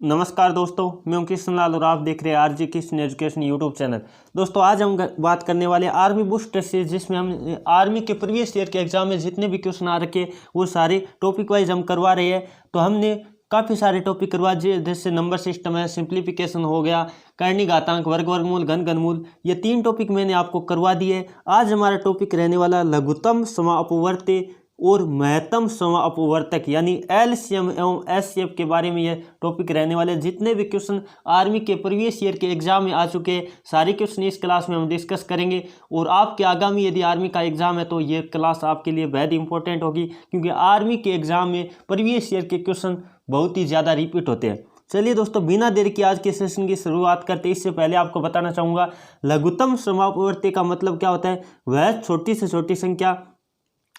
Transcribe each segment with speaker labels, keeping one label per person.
Speaker 1: नमस्कार दोस्तों, मैं हूं कृष्ण लाल और आप देख रहे हैं RG Krishna education YouTube channel. दोस्तों आज हम बात करने वाले आर्मी बूस्टर से, जिसमें हम आर्मी के प्रीवियस ईयर के एग्जाम में जितने भी क्वेश्चन आ रखे वो सारे टॉपिक वाइज हम करवा रहे हैं। तो हमने काफ़ी सारे टॉपिक करवा दिए, जैसे नंबर सिस्टम है, सिंप्लीफिकेशन हो गया, करणी घातांक, वर्ग वर्गमूल, घन घनमूल, ये 3 टॉपिक मैंने आपको करवा दिए। आज हमारा टॉपिक रहने वाला लघुत्तम समापवर्ती और महत्तम समापवर्तक यानी एलसीएम एवं एचसीएफ के बारे में यह टॉपिक रहने वाले। जितने भी क्वेश्चन आर्मी के प्रीवियस ईयर के एग्जाम में आ चुके हैं सारे क्वेश्चन इस क्लास में हम डिस्कस करेंगे। और आपके आगामी यदि आर्मी का एग्जाम है तो ये क्लास आपके लिए बेहद इंपॉर्टेंट होगी, क्योंकि आर्मी के एग्जाम में प्रीवियस ईयर के क्वेश्चन बहुत ही ज़्यादा रिपीट होते हैं। चलिए दोस्तों, बिना देर की आज के सेशन की शुरुआत करते। इससे पहले आपको बताना चाहूँगा लघुत्तम समापवर्ती का मतलब क्या होता है। वह छोटी से छोटी संख्या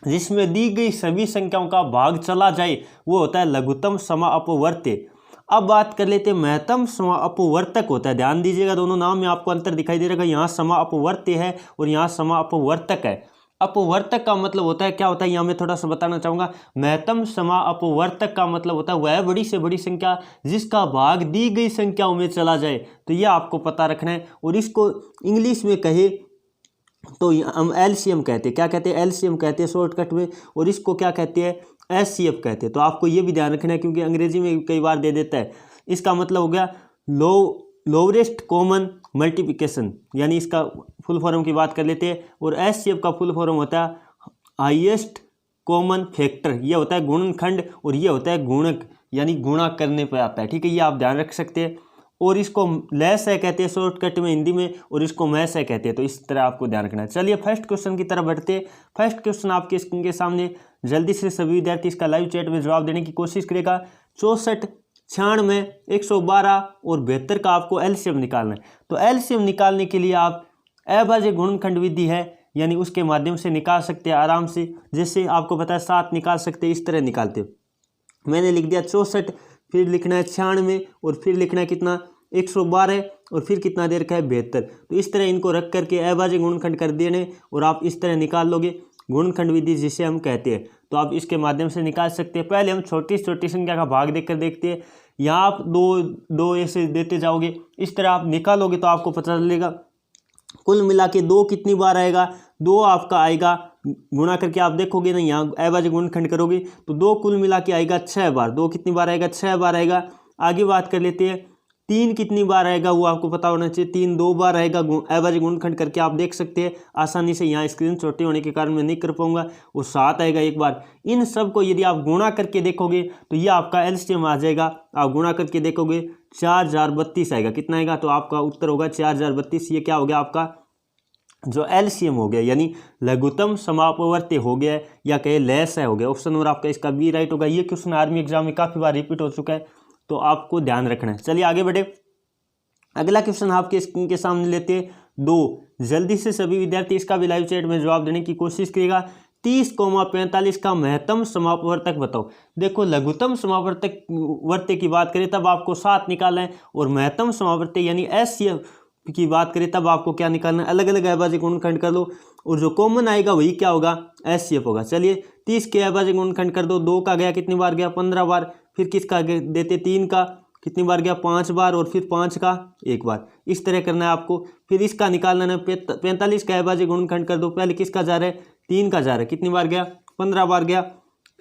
Speaker 1: जिसमें दी गई सभी संख्याओं का भाग चला जाए वो होता है लघुत्तम समापवर्ती। अब बात कर लेते हैं महत्तम समापवर्तक होता है। ध्यान दीजिएगा, दोनों नाम में आपको अंतर दिखाई दे रहा है। यहाँ समापवर्ती है और यहाँ समापवर्तक है। अपवर्तक का मतलब होता है, क्या होता है यहाँ मैं थोड़ा सा बताना चाहूँगा। महत्तम समापवर्तक का मतलब होता है वह बड़ी से बड़ी संख्या जिसका भाग दी गई संख्याओं में चला जाए। तो यह आपको पता रखना है। और इसको इंग्लिश में कहे तो हम एलसीएम कहते हैं। क्या कहते हैं? एलसीएम कहते हैं शॉर्टकट में। और इसको क्या कहते हैं? एचसीएफ कहते हैं। तो आपको ये भी ध्यान रखना है, क्योंकि अंग्रेजी में कई बार दे देता है। इसका मतलब हो गया लोवेस्ट कॉमन मल्टीप्लिकेशन, यानी इसका फुल फॉर्म की बात कर लेते हैं। और एचसीएफ का फुल फॉर्म होता है हाईएस्ट कॉमन फैक्टर। ये होता है गुणनखंड और ये होता है गुणक, यानी गुणा करने पर आता है। ठीक है, ये आप ध्यान रख सकते हैं। और इसको लेस है कहते हैं शॉर्टकट में हिंदी में, और इसको मैस है कहते हैं। तो इस तरह आपको ध्यान रखना है। चलिए फर्स्ट क्वेश्चन की तरफ बढ़ते हैं। फर्स्ट क्वेश्चन आपके स्क्रीन के सामने, जल्दी से सभी विद्यार्थी इसका लाइव चैट में जवाब देने की कोशिश करेगा। 64, 96, 112 और 72 का आपको एलसीएम निकालना है। तो एलसीएम निकालने के लिए आप अभाज्य गुणनखंड विधि है, यानी उसके माध्यम से निकाल सकते हैं आराम से। जैसे आपको पता है 7 निकाल सकते हैं, इस तरह निकालते हो। मैंने लिख दिया 64, फिर लिखना है 96 और फिर लिखना है कितना 112 और फिर कितना देर का है 72। तो इस तरह इनको रख करके अभाज्य गुणनखंड कर देने और आप इस तरह निकाल लोगे गुणनखंड विधि जिसे हम कहते हैं। तो आप इसके माध्यम से निकाल सकते हैं। पहले हम छोटी छोटी संख्या का भाग देकर देखते हैं। यहाँ आप दो ऐसे देते जाओगे, इस तरह आप निकालोगे तो आपको पता चलेगा कुल मिला के 2 कितनी बार आएगा। 2 आपका आएगा, गुणा करके आप देखोगे ना, यहाँ अभाज्य गुणनखंड करोगे तो 2 कुल मिला के आएगा 6 बार। 2 कितनी बार आएगा? 6 बार आएगा। आगे बात कर लेते हैं 3 कितनी बार आएगा, वो आपको पता होना चाहिए। 3 2 बार आएगा। अभाज्य गुणनखंड करके आप देख सकते हैं आसानी से। यहाँ स्क्रीन छोटे होने के कारण मैं नहीं कर पाऊंगा। और 7 आएगा एक बार। इन सब को यदि आप गुणा करके देखोगे तो ये आपका एलसीएम आ जाएगा। आप गुणा करके देखोगे 4032 आएगा। कितना आएगा? तो आपका उत्तर होगा 4032। ये क्या हो गया? आपका जो एलसीएम हो गया, यानी लघुत्तम समापवर्ती हो गया, या कहे लेस है हो गया। ऑप्शन नंबर आपका इसका बी राइट होगा। ये क्वेश्चन आर्मी एग्जाम में काफ़ी बार रिपीट हो चुका है, तो आपको ध्यान रखना है। चलिए आगे बढ़े। अगला क्वेश्चन आपके स्क्रीन के सामने लेते हैं 2। जल्दी से सभी विद्यार्थी इसका भी लाइव चैट में जवाब देने की कोशिश करेगा। 30,45 का महत्तम समापवर्तक बताओ। देखो, लघुत्तम समापवर्ती की बात करें तब आपको 7 निकालना है, और महत्तम समापवर्ती यानी एचसीएफ की बात करें तब आपको क्या निकालना है? अलग अलग अभाज्य गुणनखंड कर लो, और जो कॉमन आएगा वही क्या होगा? एचसीएफ होगा। चलिए 30 के अभाज्य गुणनखंड कर दो। 2 का गया कितनी बार गया? 15 बार। फिर किसका देते? 3 का कितनी बार गया? 5 बार। और फिर 5 का 1 बार। इस तरह करना है आपको। फिर इसका निकालना है 45 का अभाज्य गुणनखंड कर दो। पहले किसका जा रहा है? 3 का जा रहा है। कितनी बार गया? 15 बार गया।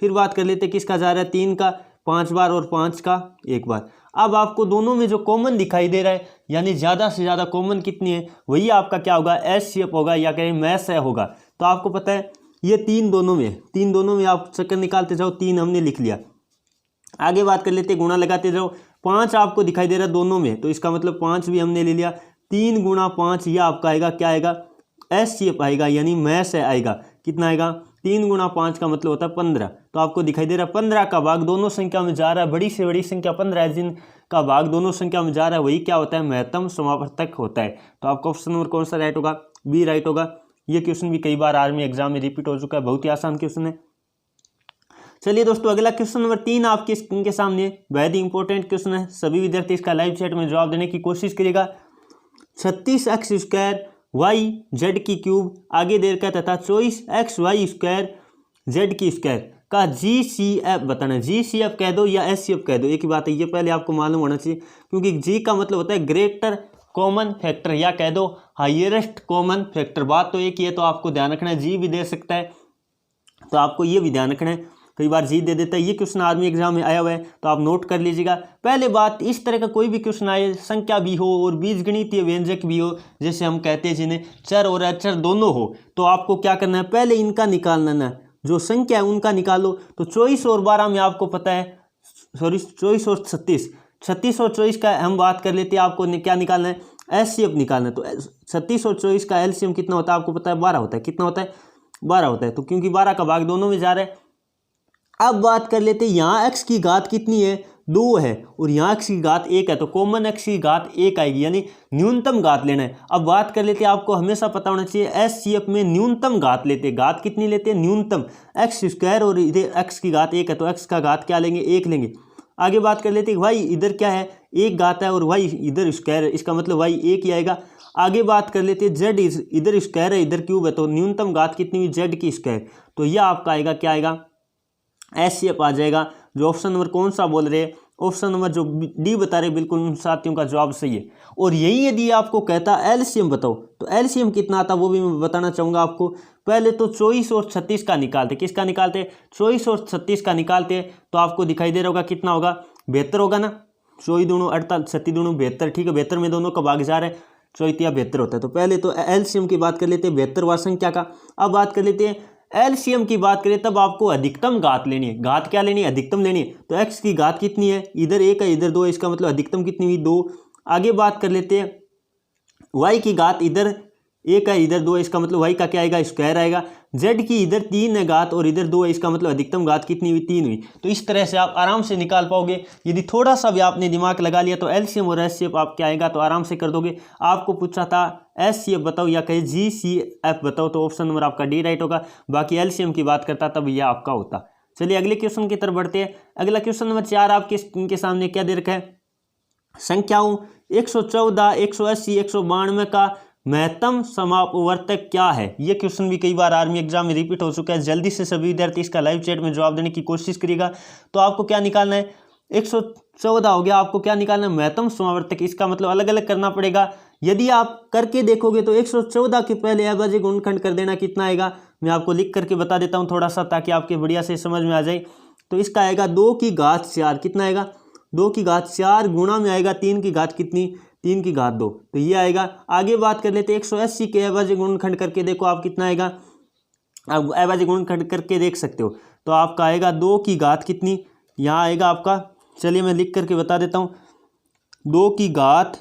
Speaker 1: फिर बात कर लेते किसका जा रहा है? 3 का 5 बार और 5 का 1 बार। अब आपको दोनों में जो कॉमन दिखाई दे रहा है, यानी ज़्यादा से ज़्यादा कॉमन कितनी है, वही आपका क्या होगा? एचसीएफ होगा, या कहें मैस है होगा। तो आपको पता है ये 3 दोनों में, 3 दोनों में आप चक्कर निकालते जाओ। 3 हमने लिख लिया। आगे बात कर लेते, गुणा लगाते जाओ। 5 आपको दिखाई दे रहा है दोनों में, तो इसका मतलब 5 भी हमने ले लिया। 3 गुणा 5 ये आपका आएगा, क्या आएगा? एचसीएफ आएगा, यानी मैस है आएगा। कितना आएगा? 3 गुणा 5 का मतलब होता है 15। तो आपको दिखाई दे रहा है 15 का भाग दोनों संख्या में जा रहा है। बड़ी से बड़ी संख्या 15 है, जिनका भाग दोनों संख्या में जा रहा है वही क्या होता है? महत्तम समापवर्तक होता है। तो आपका ऑप्शन नंबर कौन सा राइट होगा? बी राइट होगा। ये क्वेश्चन भी कई बार आर्मी एग्जाम में रिपीट हो चुका है, बहुत ही आसान क्वेश्चन है। चलिए दोस्तों, अगला क्वेश्चन नंबर 3 आपके स्क्रीन के सामने, बेहद ही इंपॉर्टेंट क्वेश्चन है। सभी विद्यार्थी इसका लाइव चैट में जवाब देने की कोशिश करेगा। 36x² y z की क्यूब आगे दे रखा तथा 24xy² z की स्क्वायर का GCF बताना है। GCF कह दो या SCF कह दो, एक ही बात है, ये पहले आपको मालूम होना चाहिए, क्योंकि G का मतलब होता है ग्रेटर कॉमन फैक्टर या कह दो हाईएस्ट कॉमन फैक्टर। बात तो एक ही है, तो आपको ध्यान रखना है। G भी दे सकता है, तो आपको ये भी ध्यान रखना है, कई बार जी दे देता है। ये क्वेश्चन आर्मी एग्जाम में आया हुआ है, तो आप नोट कर लीजिएगा। पहले बात, इस तरह का कोई भी क्वेश्चन आए, संख्या भी हो और बीजगणितीय व्यंजक भी हो, जैसे हम कहते हैं जिन्हें चर और अचर दोनों हो, तो आपको क्या करना है, पहले इनका निकालना ना, जो संख्या है उनका निकालो। तो 24 और 12 में आपको पता है, सॉरी 24 और 36, 36 और 24 का हम बात कर लेते हैं। आपको क्या निकालना है, SCF निकालना है। तो 36 और 24 का LCM कितना होता है आपको पता है, 12 होता है। कितना होता है, 12 होता है। तो क्योंकि 12 का भाग दोनों में जा रहा है। अब बात कर लेते हैं, यहाँ x की घात कितनी है, 2 है, और यहाँ x की घात 1 है, तो कॉमन x की घात 1 आएगी, यानी न्यूनतम घात लेना है। अब बात कर लेते हैं, आपको हमेशा पता होना चाहिए SCF में न्यूनतम घात लेते हैं। घात कितनी लेते हैं, न्यूनतम, x², और इधर x की घात 1 है, तो x का घात क्या लेंगे, 1 लेंगे। आगे बात कर लेते हैं, y इधर क्या है, 1 घात है, और y इधर स्क्वायर है, इसका मतलब y 1 ही आएगा। आगे बात कर लेते हैं, z इधर स्क्वायर है, इधर क्यूब है, तो न्यूनतम घात कितनी हुई, z की स्क्वायर। तो यह आपका आएगा, क्या आएगा, SCF आ जाएगा। जो ऑप्शन नंबर कौन सा बोल रहे हैं, ऑप्शन नंबर जो डी बता रहे, बिल्कुल उन साथियों का जवाब सही है। और यही यदि आपको कहता LCM बताओ, तो LCM कितना आता वो भी मैं बताना चाहूँगा आपको। पहले तो 24 और 36 का निकालते, किसका निकालते, 24 और 36 का निकालते, तो आपको दिखाई दे रहा होगा कितना होगा, 72 होगा ना। 24 दूणों 48, 36 दूणों 72, ठीक है, 72 में दोनों का भाग जा रहा है, 24 72 होता है। तो पहले तो LCM की बात कर लेते हैं 72वां संख्या का। अब बात कर लेते हैं LCM की बात करें, तब आपको अधिकतम घात लेनी है। घात क्या लेनी है, अधिकतम लेनी है। तो x की घात कितनी है, इधर 1 है, इधर 2 है, इसका मतलब अधिकतम कितनी हुई, 2। आगे बात कर लेते हैं, y की घात इधर 1 है, इधर 2 है, इसका मतलब y का क्या आएगा, स्क्वायर आएगा। z की इधर 3 है घात, और इधर 2 है, इसका मतलब अधिकतम घात कितनी हुई, 3 हुई। तो इस तरह से आप आराम से निकाल पाओगे। यदि थोड़ा सा भी आपने दिमाग लगा लिया, तो LCM और SCF आप क्या आएगा, तो आराम से कर दोगे। आपको पूछा था SCF बताओ या कहे GCF बताओ, तो ऑप्शन नंबर आपका डी राइट होगा। बाकी LCM की बात करता तब यह आपका होता। चलिए अगले क्वेश्चन की तरफ बढ़ते हैं। अगला क्वेश्चन नंबर 4 आपके इनके सामने क्या दे रखा है, संख्याओं 114, 180, 192 का महत्तम समापवर्तक क्या है। ये क्वेश्चन भी कई बार आर्मी एग्जाम में रिपीट हो चुका है। जल्दी से सभी विद्यार्थी इसका लाइव चैट में जवाब देने की कोशिश करिएगा। तो आपको क्या निकालना है, 114 हो गया, आपको क्या निकालना है, महत्तम समावर्तक। इसका मतलब अलग अलग करना पड़ेगा। यदि आप करके देखोगे तो 114 के पहले अभाज्य गुणनखंड कर देना, कितना आएगा, मैं आपको लिख करके बता देता हूँ थोड़ा सा, ताकि आपके बढ़िया से समझ में आ जाए। तो इसका आएगा 2 की घात 4, कितना आएगा, 2 की घात 4 गुणा में आएगा 3 की घात कितनी, 3 की घात 2, तो ये आएगा। आगे बात कर लेते हैं 180 के अभाज्य गुणनखंड करके देखो आप, कितना आएगा, अब अभाज्य गुणनखंड करके देख सकते हो। तो आपका आएगा 2 की घात कितनी, यहाँ आएगा आपका, चलिए मैं लिख करके बता देता हूँ, 2 की घात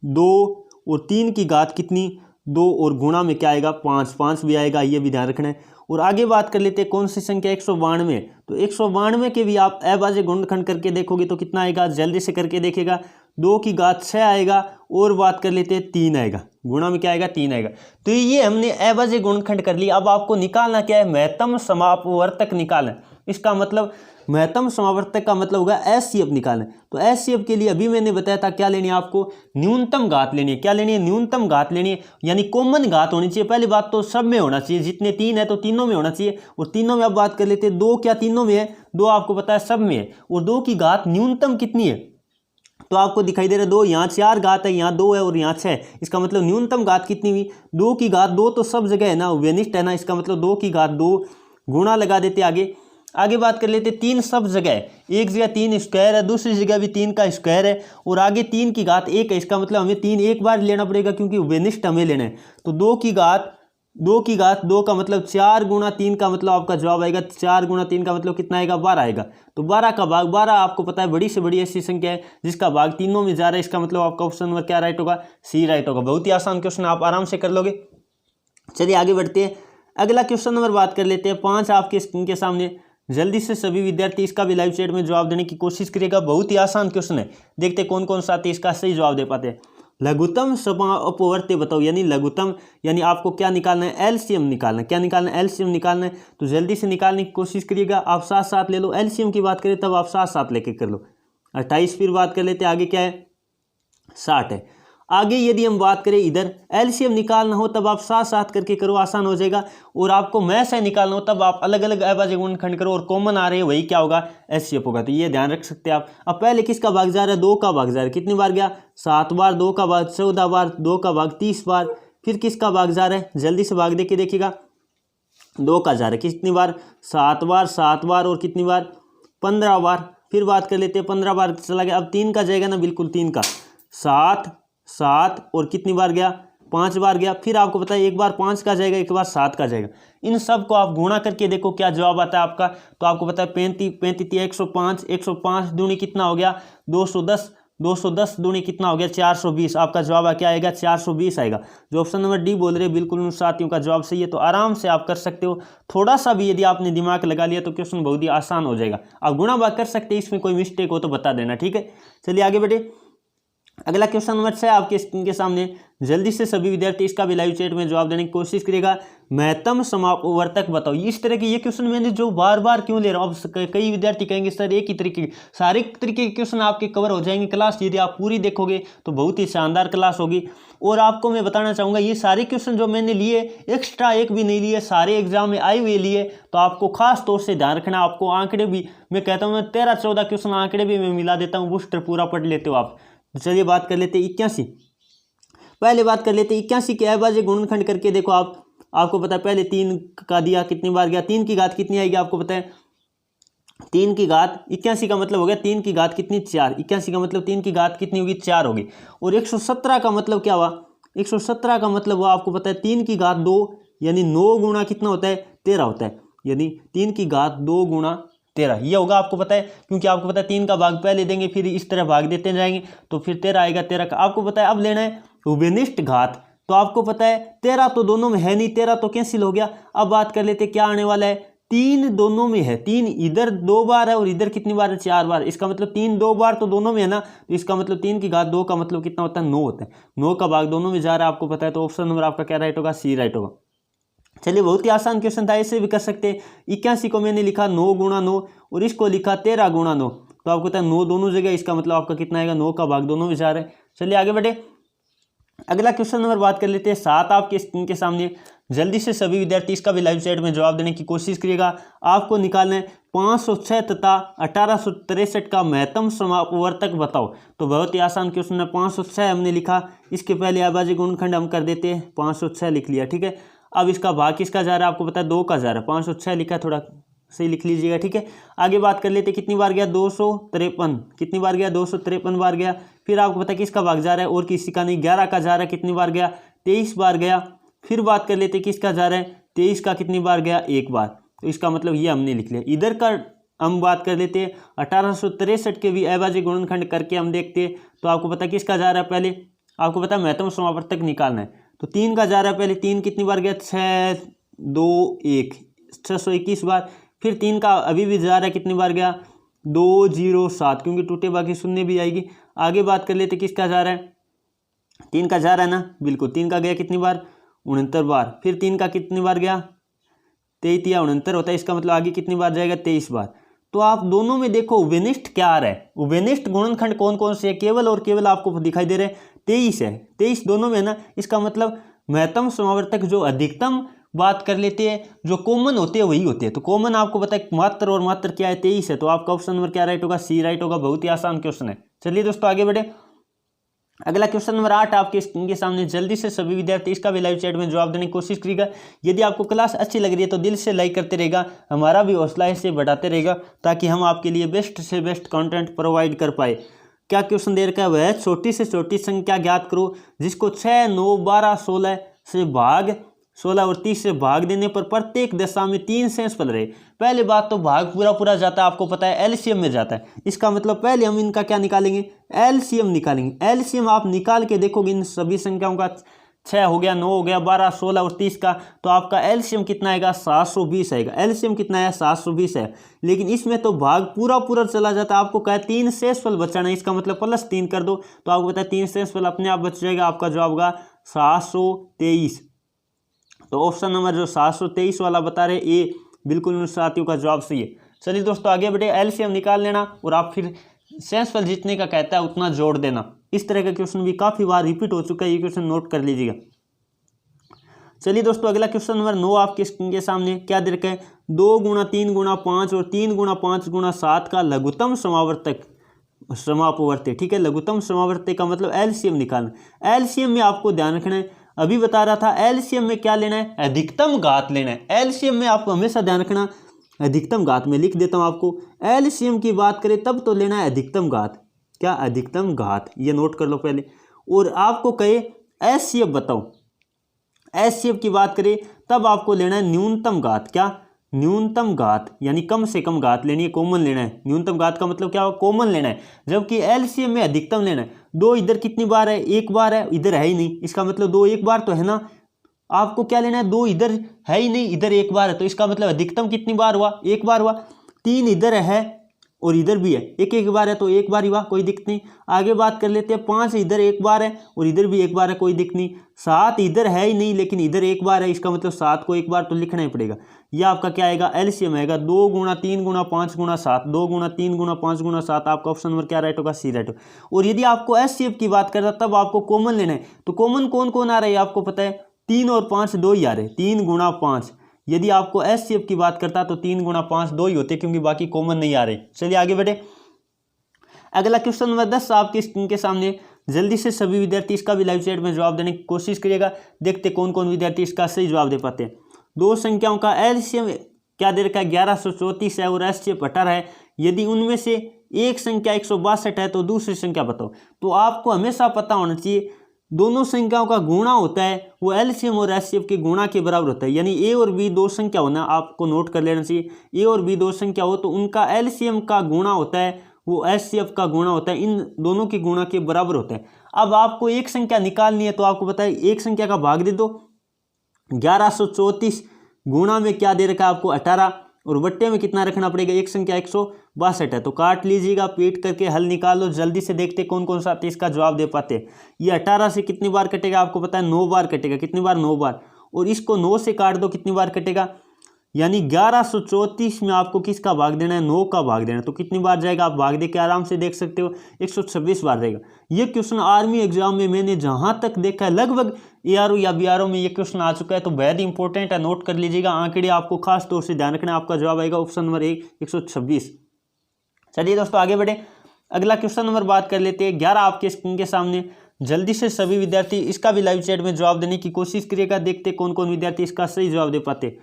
Speaker 1: 2 और 3 की घात कितनी, 2, और गुणा में क्या आएगा, 5 भी आएगा, ये भी ध्यान रखना है। और आगे बात कर लेते हैं कौन सी संख्या, 192। तो 192 के भी आप अभाज्य गुणनखंड करके देखोगे तो कितना आएगा, जल्दी से करके देखेगा, 2 की घात 6 आएगा। और बात कर लेते हैं 3 आएगा, गुणा में क्या आएगा, 3 आएगा। तो ये हमने अभाज्य गुणनखंड कर लिया। अब आपको निकालना क्या है, महत्तम समापवर्तक निकालना। इसका मतलब महत्तम समावर्तक का मतलब होगा SCF निकालना। तो SCF के लिए अभी मैंने बताया था क्या लेनी है आपको, न्यूनतम घात लेनी है। क्या लेनी है, न्यूनतम घात लेनी है, यानी कॉमन घात होनी चाहिए। पहली बात तो सब में होना चाहिए, जितने 3 है तो तीनों में होना चाहिए। और तीनों में अब बात कर लेते हैं, 2 क्या तीनों में है, 2 आपको पता है सब में है। और 2 की घात न्यूनतम कितनी है, तो आपको दिखाई दे रहा है 2, यहाँ 4 घात है, यहाँ 2 है, और यहाँ 6। इसका मतलब न्यूनतम घात कितनी हुई, 2 की घात 2 तो सब जगह है ना, वेनिस्ट है ना, इसका मतलब 2 की घात 2 गुणा लगा देते। आगे बात कर लेते 3 सब जगह है, एक जगह 3 स्क्वायर है, दूसरी जगह भी 3 का स्क्वायर है, और आगे 3 की घात 1 है। इसका मतलब हमें 3 एक बार लेना पड़ेगा, क्योंकि वेनिस्ट हमें लेना है। तो 2 की घात 2 का मतलब 4 गुणा 3 का मतलब आपका जवाब आएगा, 4 गुणा 3 का मतलब कितना आएगा, 12 आएगा। तो 12 का भाग 12 आपको पता है बड़ी से बड़ी ऐसी संख्या है जिसका भाग तीनों में जा रहा है। इसका मतलब आपका ऑप्शन नंबर क्या राइट होगा, सी राइट होगा। बहुत ही आसान क्वेश्चन, आप आराम से कर लोगे। चलिए आगे बढ़ते हैं, अगला क्वेश्चन नंबर बात कर लेते हैं 5 आपके स्क्रीन के सामने। जल्दी से सभी विद्यार्थी इसका भी लाइव चैट में जवाब देने की कोशिश करिएगा। बहुत ही आसान क्वेश्चन है, देखते हैं कौन कौन साथी इसका सही जवाब दे पाते हैं। लघुत्तम समापवर्त्य बताओ, यानी लघुत्तम, यानी आपको क्या निकालना है, LCM निकालना है। क्या निकालना है, LCM निकालना है। तो जल्दी से निकालने की कोशिश करिएगा। आप साथ साथ ले लो, LCM की बात करें तब आप साथ साथ लेके कर लो। 28 फिर बात कर लेते हैं, आगे क्या है, 60 है। आगे यदि हम बात करें इधर एलसीएम निकालना हो तब आप साथ साथ करके करो, आसान हो जाएगा। और आपको मैथ से निकालना हो तब आप अलग अलग अभाज्य गुणनखंड करो और कॉमन आ रहे हैं वही क्या होगा, एचसीएफ होगा। तो ये ध्यान रख सकते हैं आप। अब पहले किसका भाग जा रहा है, 2 का भाग जा रहा है, कितनी बार गया 7 बार, 2 का भाग 14 बार, 2 का भाग 30 बार। फिर किसका भाग जा रहा है, जल्दी से भाग देके देखिएगा, 2 का जा रहा है कितनी बार, 7 बार, 7 बार और कितनी बार 15 बार। फिर बात कर लेते हैं 15 बार चला गया। अब 3 का जाएगा ना, बिल्कुल 3 का 7 7 और कितनी बार गया 5 बार गया। फिर आपको पता है एक बार 5 का जाएगा, एक बार 7 का जाएगा। इन सब को आप गुणा करके देखो क्या जवाब आता है आपका। तो आपको पता है 35 35 105, 105 दूनी कितना हो गया 210, 210 दूनी कितना हो गया 420। आपका जवाब क्या आएगा, 420 आएगा। जो ऑप्शन नंबर डी बोल रहे हैं बिल्कुल उन साथियों का जवाब सही है। तो आराम से आप कर सकते हो, थोड़ा सा भी यदि आपने दिमाग लगा लिया तो क्वेश्चन बहुत ही आसान हो जाएगा। आप गुणा भाग कर सकते हैं, इसमें कोई मिस्टेक हो तो बता देना, ठीक है। चलिए आगे बढ़े। अगला क्वेश्चन नंबर 6 आपके स्क्रीन के सामने, जल्दी से सभी विद्यार्थी इसका भी लाइव चैट में जवाब देने की कोशिश करेगा। महत्तम समापवर्तक बताओ। इस तरह के ये क्वेश्चन मैंने जो बार बार क्यों ले रहा हूँ, अब कई विद्यार्थी कहेंगे सर एक ही तरीके सारे तरीके के क्वेश्चन आपके कवर हो जाएंगे क्लास, यदि आप पूरी देखोगे तो बहुत ही शानदार क्लास होगी। और आपको मैं बताना चाहूँगा ये सारे क्वेश्चन जो मैंने लिए एक्स्ट्रा एक भी नहीं लिए, सारे एग्जाम में आए हुए लिए। तो आपको खास तौर से ध्यान रखना, आपको आंकड़े भी मैं कहता हूँ, मैं 13-14 क्वेश्चन आंकड़े भी मैं मिला देता हूँ, बूस्टर पूरा पढ़ लेते हो आप। चलिए बात कर लेते 81। पहले बात कर लेते 81 के अभाज्य गुणनखंड करके देखो आप। आपको पता है पहले 3 का दिया कितनी बार गया, 3 की घात कितनी आएगी आपको पता है, 3 की घात 81 का मतलब हो गया 3 की घात कितनी 4, 81 का मतलब 3 की घात कितनी होगी 4 होगी। और 117 का मतलब क्या हुआ, 117 का मतलब हुआ आपको पता है 3 की घात 2 यानी 9 गुणा कितना होता है 13 होता है, यानी 3 की घात 2 गुणा 13 ये होगा आपको पता है। क्योंकि आपको पता है 3 का भाग पहले देंगे फिर इस तरह भाग देते जाएंगे तो फिर 13 आएगा। 13 का आपको पता है अब लेना है उभयनिष्ठ घात। तो आपको पता है 13 तो दोनों में है नहीं, 13 तो कैंसिल हो गया। अब बात कर लेते क्या आने वाला है, 3 दोनों में है, 3 इधर 2 बार है और इधर कितनी बार है 4 बार। इसका मतलब 3 2 बार तो दोनों में है ना, तो इसका मतलब 3 की घात 2 का मतलब कितना होता है 9 होता है। 9 का भाग दोनों में जा रहा है आपको पता है। तो ऑप्शन नंबर आपका क्या राइट होगा, सी राइट होगा। चलिए बहुत ही आसान क्वेश्चन था, ऐसे भी कर सकते हैं। 81 को मैंने लिखा 9 गुणा 9 और इसको लिखा 13 गुणा 9, तो आपको पता है 9 दोनों जगह, इसका मतलब आपका कितना आएगा 9 का भाग दोनों में जा रहा है। चलिए आगे बढ़े। अगला क्वेश्चन नंबर बात कर लेते हैं 7 आपके स्क्रीन के सामने। जल्दी से सभी विद्यार्थी इसका भी लाइव चैट में जवाब देने की कोशिश करिएगा। आपको निकालना है 506 तथा 1863 का महत्तम समापवर्तक बताओ। तो बहुत ही आसान क्वेश्चन है। 506 हमने लिखा, इसके पहले अभाज्य गुणनखंड हम कर देते हैं, 506 लिख लिया, ठीक है। अब इसका भाग किसका जा रहा है आपको पता है 2 का जा रहा है, 506 लिखा, थोड़ा सही लिख लीजिएगा, ठीक है। आगे बात कर लेते कितनी बार गया 253, कितनी बार गया 253 बार गया। फिर आपको पता है किसका भाग जा रहा है और किसी का नहीं, 11 का जा रहा है, कितनी बार गया 23 बार गया। फिर बात कर लेते किसका जा रहा है 23 का कितनी बार गया 1 बार। तो इसका मतलब ये हमने लिख लिया। इधर का हम बात कर लेते 1863 के भी अभाज्य गुणनखंड करके हम देखते। तो आपको पता किसका जा रहा है, पहले आपको पता है महत्तम समापवर्तक निकालना है। तो 3 का जा रहा है, पहले 3 कितनी बार गया 6 2 1 621 बार। फिर 3 का अभी भी जा रहा है, कितनी बार गया 207, क्योंकि टूटे बाकी शून्य भी आएगी। आगे बात कर लेते किसका जा रहा है, 3 का जा रहा है ना, बिल्कुल 3 का गया कितनी बार 69 बार। फिर 3 का कितनी बार गया 23 या 69 होता है, इसका मतलब आगे कितनी बार जाएगा 23 बार। तो आप दोनों में देखो उभयनिष्ठ क्या आ रहा है, उभयनिष्ठ गुणनखंड कौन कौन से है, केवल और केवल आपको दिखाई दे रहे हैं 23 है, 23 दोनों में है ना। इसका मतलब महत्तम समावर्तक जो अधिकतम बात कर लेते हैं, जो कॉमन होते हैं वही होते हैं। तो कॉमन आपको पता है मात्र और मात्र क्या है 23 है। तो आपका ऑप्शन नंबर क्या राइट होगा, सी राइट होगा। बहुत ही आसान क्वेश्चन है। चलिए दोस्तों आगे बढ़े। अगला क्वेश्चन नंबर 8 आपके स्क्रीन के सामने। जल्दी से सभी विद्यार्थी इसका भी लाइव चैट में जवाब देने की कोशिश करिएगा। यदि आपको क्लास अच्छी लग रही है तो दिल से लाइक करते रहेगा, हमारा भी हौसला इसे बढ़ाते रहेगा ताकि हम आपके लिए बेस्ट से बेस्ट कंटेंट प्रोवाइड कर पाए। क्या क्वेश्चन दे रखा है, वह छोटी से छोटी संख्या ज्ञात करो जिसको 6 9 12 16 से भाग 16 और 30 से भाग देने पर प्रत्येक दशा में 3 सेंसफल रहे। पहले बात तो भाग पूरा पूरा जाता है, आपको पता है एलसीएम में जाता है। इसका मतलब पहले हम इनका क्या निकालेंगे, एलसीएम निकालेंगे। एलसीएम आप निकाल के देखोगे इन सभी संख्याओं का, 6 हो गया 9 हो गया 12 16 और 30 का, तो आपका एलसीएम कितना आएगा 720 आएगा। एलसीएम कितना है 720 है। लेकिन इसमें तो भाग पूरा पूरा चला जाता है, आपको क्या 3 शेषफल बचाना है, इसका मतलब +3 कर दो तो आपको पता है 3 शेषफल अपने आप बच जाएगा। आपका जवाब होगा 723। तो ऑप्शन नंबर जो 723 वाला बता रहे ए बिल्कुल उन साथियों का जवाब सही है। चलिए दोस्तों आगे बढ़े। एलसीएम निकाल लेना और आप फिर शेषफल जितने का कहता है उतना जोड़ देना। इस तरह का क्वेश्चन भी काफ़ी बार रिपीट हो चुका है, ये क्वेश्चन नोट कर लीजिएगा। चलिए दोस्तों, अगला क्वेश्चन नंबर 9 आपके स्क्रीन के सामने क्या दे रखा है, 2 गुणा 3 गुणा 5 और 3 गुणा 5 गुणा 7 का लघुत्तम समावर्तक समापवर्त्य। ठीक है, लघुत्तम समावर्त्य का मतलब एलसीएम निकालना। एलसीएम में आपको ध्यान रखना है, अभी बता रहा था एलसीएम में क्या लेना है, अधिकतम घात लेना है। एलसीएम में आपको हमेशा ध्यान रखना अधिकतम घात, में लिख देता हूं आपको, एलसीएम की बात करें तब तो लेना है अधिकतम घात। क्या, अधिकतम घात, ये नोट कर लो पहले। और आपको कहे एचसीएफ बताओ, एचसीएफ की बात करें तब आपको लेना है न्यूनतम घात। क्या, न्यूनतम घात, यानी कम से कम घात लेनी है, कॉमन लेना है। न्यूनतम घात का मतलब क्या होगा, कॉमन लेना है, जबकि एलसीएम में अधिकतम लेना है। 2 इधर कितनी बार है, एक बार है, इधर है ही नहीं, इसका मतलब 2 एक बार तो है ना। आपको क्या लेना है, 2 इधर है ही नहीं, इधर एक बार है, तो इसका मतलब अधिकतम कितनी बार हुआ, एक बार हुआ। 3 इधर है और इधर भी है, एक एक बार है तो एक बार ही हुआ, कोई दिक्कत नहीं। आगे बात कर लेते हैं, 5 इधर एक बार है और इधर भी एक बार है, कोई दिक्कत नहीं। 7 इधर है ही नहीं लेकिन इधर एक बार है, इसका मतलब 7 को एक बार तो लिखना ही पड़ेगा। यह आपका क्या आएगा, एलसीएम आएगा 2 गुणा 3 गुणा 5 गुणा 7, 2 गुणा 3 गुणा 5 गुणा 7। आपका ऑप्शन नंबर क्या राइट होगा, सी राइट होगा। और यदि आपको एचसीएफ की बात करता तब आपको कॉमन लेना है, तो कॉमन कौन कौन आ रहा है आपको पता है, 3 और 5 2 ही आ रहे, 3 गुणा 5। यदि आपको एचसीएफ की बात करता तो 3 गुणा 5 2 ही होते, क्योंकि बाकी कॉमन नहीं आ रहे। चलिए आगे बढ़े। अगला क्वेश्चन नंबर 10 आपके स्क्रीन के सामने, जल्दी से सभी विद्यार्थी इसका भी लाइव चैट में जवाब देने की कोशिश करिएगा, देखते कौन कौन विद्यार्थी इसका सही जवाब दे पाते हैं। 2 संख्याओं का एलसीएम क्या दे रखा है, 1134 है और एचसीएफ 18 है। यदि उनमें से एक संख्या 162 है तो दूसरी संख्या बताओ। तो आपको हमेशा पता होना चाहिए, दोनों संख्याओं का गुणा होता है वो एलसीएम और एचसीएफ के गुणा के बराबर होता है। यानी ए और बी 2 संख्या होना, आपको नोट कर लेना चाहिए। ए और बी 2 संख्या हो तो उनका एलसीएम का गुणा होता है वो एचसीएफ का गुणा होता है, इन दोनों के गुणा के बराबर होता है। अब आपको एक संख्या निकालनी है तो आपको पता है एक संख्या का भाग दे दो, 1134 गुणा में क्या दे रखा है आपको 18, और बट्टे में कितना रखना पड़ेगा, एक संख्या 162 है। तो काट लीजिएगा, पीट करके हल निकाल लो, जल्दी से देखते कौन कौन सा इसका जवाब दे पाते हैं। ये 18 से कितनी बार कटेगा आपको पता है, 9 बार कटेगा। कितनी बार, 9 बार। और इसको 9 से काट दो, कितनी बार कटेगा, यानी 1134 में आपको किसका भाग देना है, 9 का भाग देना है। तो कितनी बार जाएगा आप भाग दे के आराम से देख सकते हो, 126 बार जाएगा। ये क्वेश्चन आर्मी एग्जाम में मैंने जहां तक देखा है लगभग एआरओ या बीआरओ में ये क्वेश्चन आ चुका है, तो बेहद इंपॉर्टेंट है, नोट कर लीजिएगा। आंकड़े आपको खास तौर से ध्यान रखना है, आपका जवाब आएगा ऑप्शन नंबर 126। चलिए दोस्तों आगे बढ़े, अगला क्वेश्चन नंबर बात कर लेते हैं 11 आपके स्क्रीन के सामने। जल्दी से सभी विद्यार्थी इसका भी लाइव चैट में जवाब देने की कोशिश करिएगा, देखते कौन कौन विद्यार्थी इसका सही जवाब दे पाते।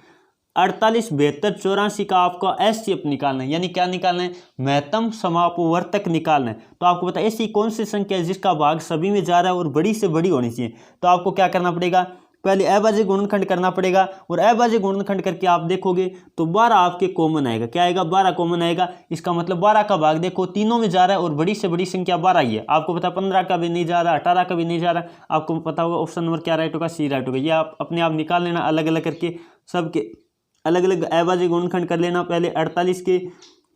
Speaker 1: 48 72 84 का आपका एचसीएफ निकालना है, यानी क्या निकालना है, महत्तम समापवर्तक निकालना है। तो आपको पता है ऐसी कौन सी संख्या है जिसका भाग सभी में जा रहा है और बड़ी से बड़ी होनी चाहिए। तो आपको क्या करना पड़ेगा, पहले अभाज्य गुणनखंड करना पड़ेगा, और अभाज्य गुणनखंड करके आप देखोगे तो 12 आपके कॉमन आएगा। क्या आएगा, 12 कॉमन आएगा। इसका मतलब 12 का भाग देखो तीनों में जा रहा है और बड़ी से बड़ी संख्या 12 ही है। आपको पता 15 का भी नहीं जा रहा, 18 का भी नहीं जा रहा। आपको पता होगा ऑप्शन नंबर क्या राइट होगा, सी राइट होगा। ये आप अपने आप निकाल लेना, अलग अलग करके सबके अलग अलग अभाज्य गुणनखंड कर लेना। पहले 48 के,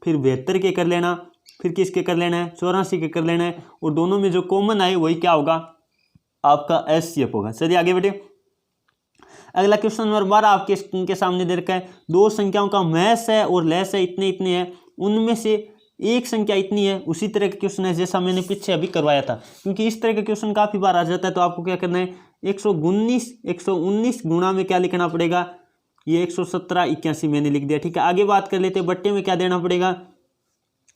Speaker 1: फिर 72 के कर लेना, फिर किसके कर लेना है, 84 के कर लेना है, और दोनों में जो कॉमन आए वही क्या होगा, आपका एचसीएफ होगा। चलिए आगे बढ़े। अगला क्वेश्चन नंबर 12 आपके स्क्रीन के सामने दे रखा है, 2 संख्याओं का मैस है और लेस है, इतने इतने हैं, उनमें से एक संख्या इतनी है। उसी तरह का क्वेश्चन है जैसा मैंने पीछे अभी करवाया था, क्योंकि इस तरह का क्वेश्चन काफ़ी बार आ जाता है। तो आपको क्या करना है, 119 गुणा में क्या लिखना पड़ेगा, ये 117 81 मैंने लिख दिया। ठीक है, आगे बात कर लेते हैं, बट्टे में क्या देना पड़ेगा,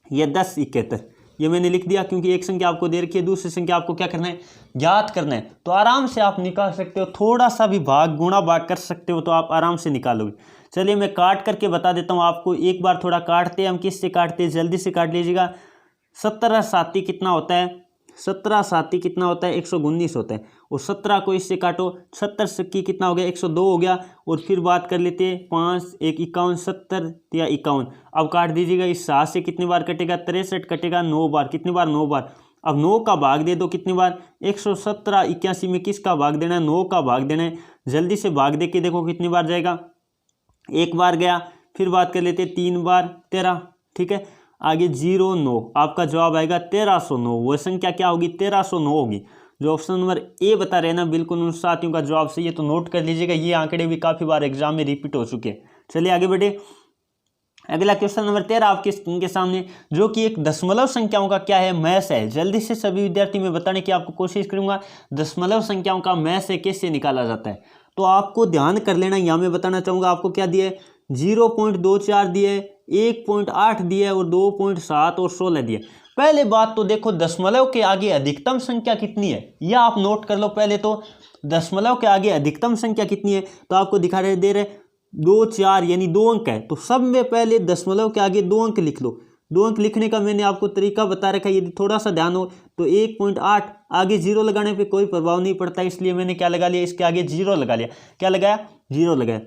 Speaker 1: ये 10 71 ये मैंने लिख दिया, क्योंकि एक संख्या आपको दे रखी है, दूसरी संख्या आपको क्या करना है, ज्ञात करना है। तो आराम से आप निकाल सकते हो, थोड़ा सा भी भाग गुणा भाग कर सकते हो तो आप आराम से निकालोगे। चलिए मैं काट करके बता देता हूँ आपको, एक बार थोड़ा काटते हैं हम, किससे काटते हैं, जल्दी से काट लीजिएगा। 17 7 कितना होता है, 17 7 कितना होता है, 119 होता है। और 17 को इससे काटो, 76 की कितना हो गया, 102 हो गया। और फिर बात कर लेते हैं 5 1 51 70 या 51। अब काट दीजिएगा, इस 7 से कितनी बार कटेगा, 63 कटेगा 9 बार। कितनी बार, 9 बार। अब 9 का भाग दे दो, कितनी बार, 117 81 में किसका भाग देना है, 9 का भाग देना है। जल्दी से भाग दे के देखो कितनी बार जाएगा, 1 बार गया। फिर बात कर लेते 3 बार 13। ठीक है, आगे 0 9, आपका जवाब आएगा 1309। वह संख्या क्या होगी, 1309 होगी। जो ऑप्शन नंबर ए बता रहे हैं ना, बिल्कुल उन साथियों का जवाब सही है, तो नोट कर लीजिएगा। ये आंकड़े भी काफ़ी बार एग्जाम में रिपीट हो चुके हैं। चलिए आगे बढ़े। अगला क्वेश्चन नंबर 13 आपके स्क्रीन के सामने, जो कि एक दशमलव संख्याओं का क्या है, मैथ है। जल्दी से सभी विद्यार्थी मैं बताने की आपको कोशिश करूंगा दशमलव संख्याओं का मैथ है कैसे निकाला जाता है। तो आपको ध्यान कर लेना, यहाँ मैं बताना चाहूँगा आपको क्या दिया है, 0.24 दिए, 1.8 दिए और 2.7 और 16 दिए। पहले बात तो देखो दशमलव के आगे अधिकतम संख्या कितनी है, यह आप नोट कर लो। पहले तो दशमलव के आगे अधिकतम संख्या कितनी है, तो आपको दिखा रहे दे रहे 2 4 यानी 2 अंक है। तो सब में पहले दशमलव के आगे 2 अंक लिख लो। 2 अंक लिखने का मैंने आपको तरीका बता रखा है, यदि थोड़ा सा ध्यान हो तो 1.8 आगे 0 लगाने पे कोई प्रभाव नहीं पड़ता, इसलिए मैंने क्या लगा लिया, इसके आगे 0 लगा लिया। क्या लगाया, 0 लगाया।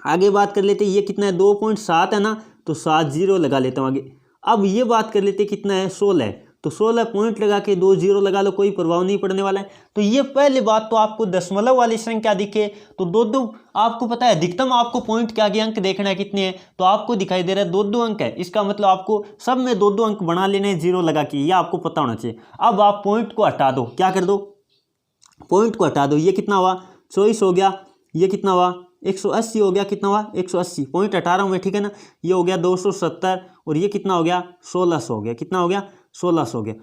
Speaker 1: आगे बात कर लेते ये कितना है, 2.7 है ना, तो 7 0 लगा लेता हूँ आगे। अब ये बात कर लेते कितना है, 16 है, तो 16 पॉइंट लगा के 2 0 लगा लो, कोई प्रभाव नहीं पड़ने वाला है। तो ये पहले बात तो आपको दशमलव वाली संख्या दिखे तो 2 आपको पता है अधिकतम आपको पॉइंट के आगे अंक देखना है कितने हैं, तो आपको दिखाई दे रहा है 2 अंक है। इसका मतलब आपको सब में 2 अंक बना लेने 0 लगा के, ये आपको पता होना चाहिए। अब आप पॉइंट को हटा दो, क्या कर दो, पॉइंट को हटा दो। ये कितना हुआ, 24 हो गया, ये कितना हुआ 180 हो गया, कितना हुआ 180, पॉइंट हटा रहा हूँ मैं, ठीक है ना। ये हो गया 270 और ये कितना हो गया 1600 हो गया, कितना हो गया 1600 हो गया।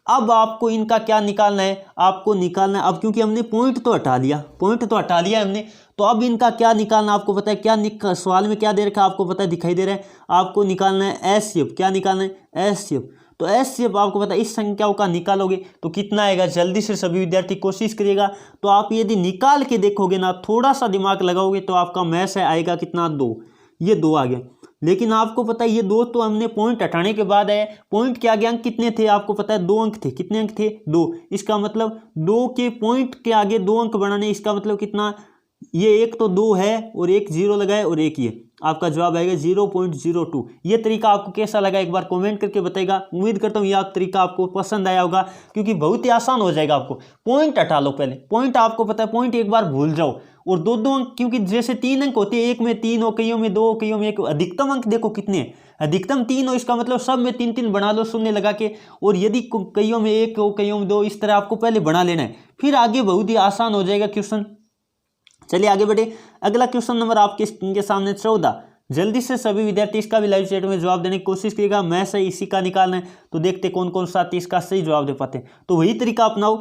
Speaker 1: अब आपको इनका क्या निकालना है, आपको निकालना है, अब क्योंकि हमने पॉइंट तो हटा लिया, पॉइंट तो हटा लिया हमने, तो अब इनका क्या निकालना आपको पता है, क्या सवाल में क्या दे रखा है आपको पता है, दिखाई दे रहा है। आपको निकालना है एचसीएफ, क्या निकालना है एचसीएफ। तो एचसीएफ आपको पता है इस संख्याओं का निकालोगे तो कितना आएगा, जल्दी से सभी विद्यार्थी कोशिश करिएगा। तो आप यदि निकाल के देखोगे ना, थोड़ा सा दिमाग लगाओगे तो आपका मैथ है आएगा कितना 2, ये 2 आ गया। लेकिन आपको पता है ये 2 तो हमने पॉइंट हटाने के बाद है, पॉइंट के आगे अंक कितने थे आपको पता है 2 अंक थे, कितने अंक थे 2। इसका मतलब 2 के पॉइंट के आगे 2 अंक बढ़ाने, इसका मतलब कितना, ये एक तो 2 है और एक 0 लगाए और एक ये, आपका जवाब आएगा 0.02। ये तरीका आपको कैसा लगा एक बार कमेंट करके बताइएगा। उम्मीद करता हूँ यह तरीका आपको पसंद आया होगा, क्योंकि बहुत ही आसान हो जाएगा। आपको पॉइंट हटा लो पहले, पॉइंट आपको पता है पॉइंट एक बार भूल जाओ, और 2 अंक, क्योंकि जैसे 3 अंक होते हैं, एक में 3 हो, कईयों में 2 हो, कईयों में 1, अधिकतम अंक देखो कितने हैं, अधिकतम 3 हो, इसका मतलब सब में 3 3 बना लो शून्य लगा के, और यदि कईयों में 1 हो, कईयों में 2, इस तरह आपको पहले बना लेना है, फिर आगे बहुत ही आसान हो जाएगा क्वेश्चन। चलिए आगे बढ़े। अगला क्वेश्चन नंबर आपके स्क्रीन के सामने 14, जल्दी से सभी विद्यार्थी इसका भी लाइव चैट में जवाब देने की कोशिश करिएगा। मैं सही इसी का निकालना है, तो देखते कौन कौन साथी इसका सही जवाब दे पाते हैं। तो वही तरीका अपनाओ,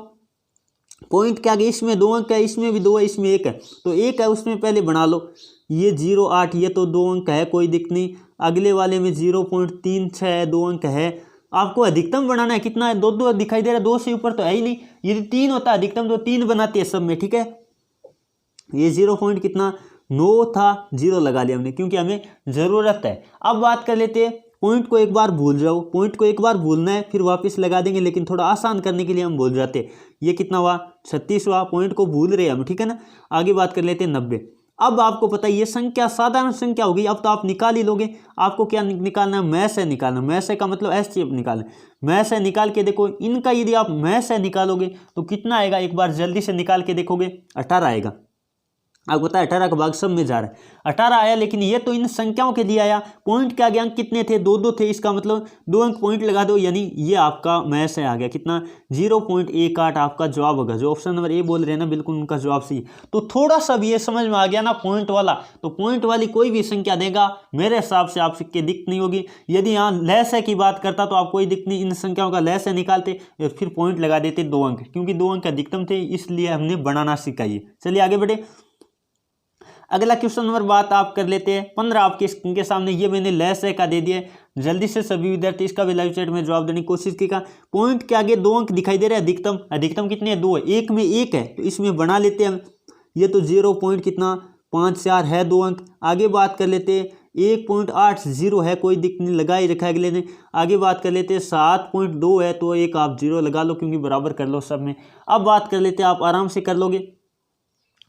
Speaker 1: पॉइंट के आगे इसमें 2 अंक है, इसमें भी 2 है, इसमें 1 है, तो 1 है उसमें पहले बना लो। ये 0.8, ये तो 2 अंक है, कोई दिक्कत नहीं। अगले वाले में 0.36 है, 2 अंक है। आपको अधिकतम बनाना है, कितना है 2 दिखाई दे रहा है, 2 से ऊपर तो है ही नहीं। यदि 3 होता अधिकतम तो 3 बनाते हैं सब में, ठीक है। ये 0 पॉइंट कितना 9 था, 0 लगा लिया हमने क्योंकि हमें ज़रूरत है। अब बात कर लेते हैं, पॉइंट को एक बार भूल जाओ, पॉइंट को एक बार भूलना है फिर वापस लगा देंगे, लेकिन थोड़ा आसान करने के लिए हम भूल जाते। ये कितना हुआ 36 हुआ, पॉइंट को भूल रहे हम, ठीक है ना। आगे बात कर लेते हैं 90। अब आपको पता है ये संख्या साधारण संख्या होगी, अब तो आप निकाल ही लोगे। आपको क्या निकालना है, मैथ से निकालना। मैथ से का मतलब एचसीएफ निकालना। मैथ से निकाल के देखो इनका, यदि आप मैथ से निकालोगे तो कितना आएगा, एक बार जल्दी से निकाल के देखोगे 18 आएगा। आपको पता है 18 का भाग सब में जा रहा है, 18 आया। लेकिन ये तो इन संख्याओं के लिए आया, पॉइंट के आगे अंक कितने थे 2 थे, इसका मतलब 2 अंक पॉइंट लगा दो, यानी ये आपका मैथ से आ गया कितना 0.18 आपका जवाब होगा। जो ऑप्शन नंबर ए बोल रहे हैं ना, बिल्कुल उनका जवाब सही। तो थोड़ा सा भी ये समझ में आ गया ना पॉइंट वाला, तो पॉइंट वाली कोई भी संख्या देगा मेरे हिसाब से आपके दिक्कत नहीं होगी। यदि यहाँ लहसे की बात करता तो आप कोई दिक्कत नहीं, इन संख्याओं का लहसे निकालते फिर पॉइंट लगा देते 2 अंक, क्योंकि 2 अंक अधिकतम थे इसलिए हमने बनाना सिखाइए। चलिए आगे बढ़े। अगला क्वेश्चन नंबर बात आप कर लेते हैं 15 आपके स्क्रीन के सामने। ये मैंने लेस है का दे दिया, जल्दी से सभी विद्यार्थी इसका भी लाइव चैट में जवाब देने की कोशिश कीजिएगा। पॉइंट के आगे 2 अंक दिखाई दे रहे हैं, अधिकतम अधिकतम कितने हैं 2 है, एक में 1 है तो इसमें बना लेते हैं हम। ये तो 0 पॉइंट कितना 54 है, 2 अंक। आगे बात कर लेते हैं 1.80 है, कोई दिक्कत नहीं, लगा ही रखा है अगले ने। आगे बात कर लेते हैं 7.2 है, तो एक आप 0 लगा लो क्योंकि बराबर कर लो सब में। अब बात कर लेते हैं, आप आराम से कर लोगे,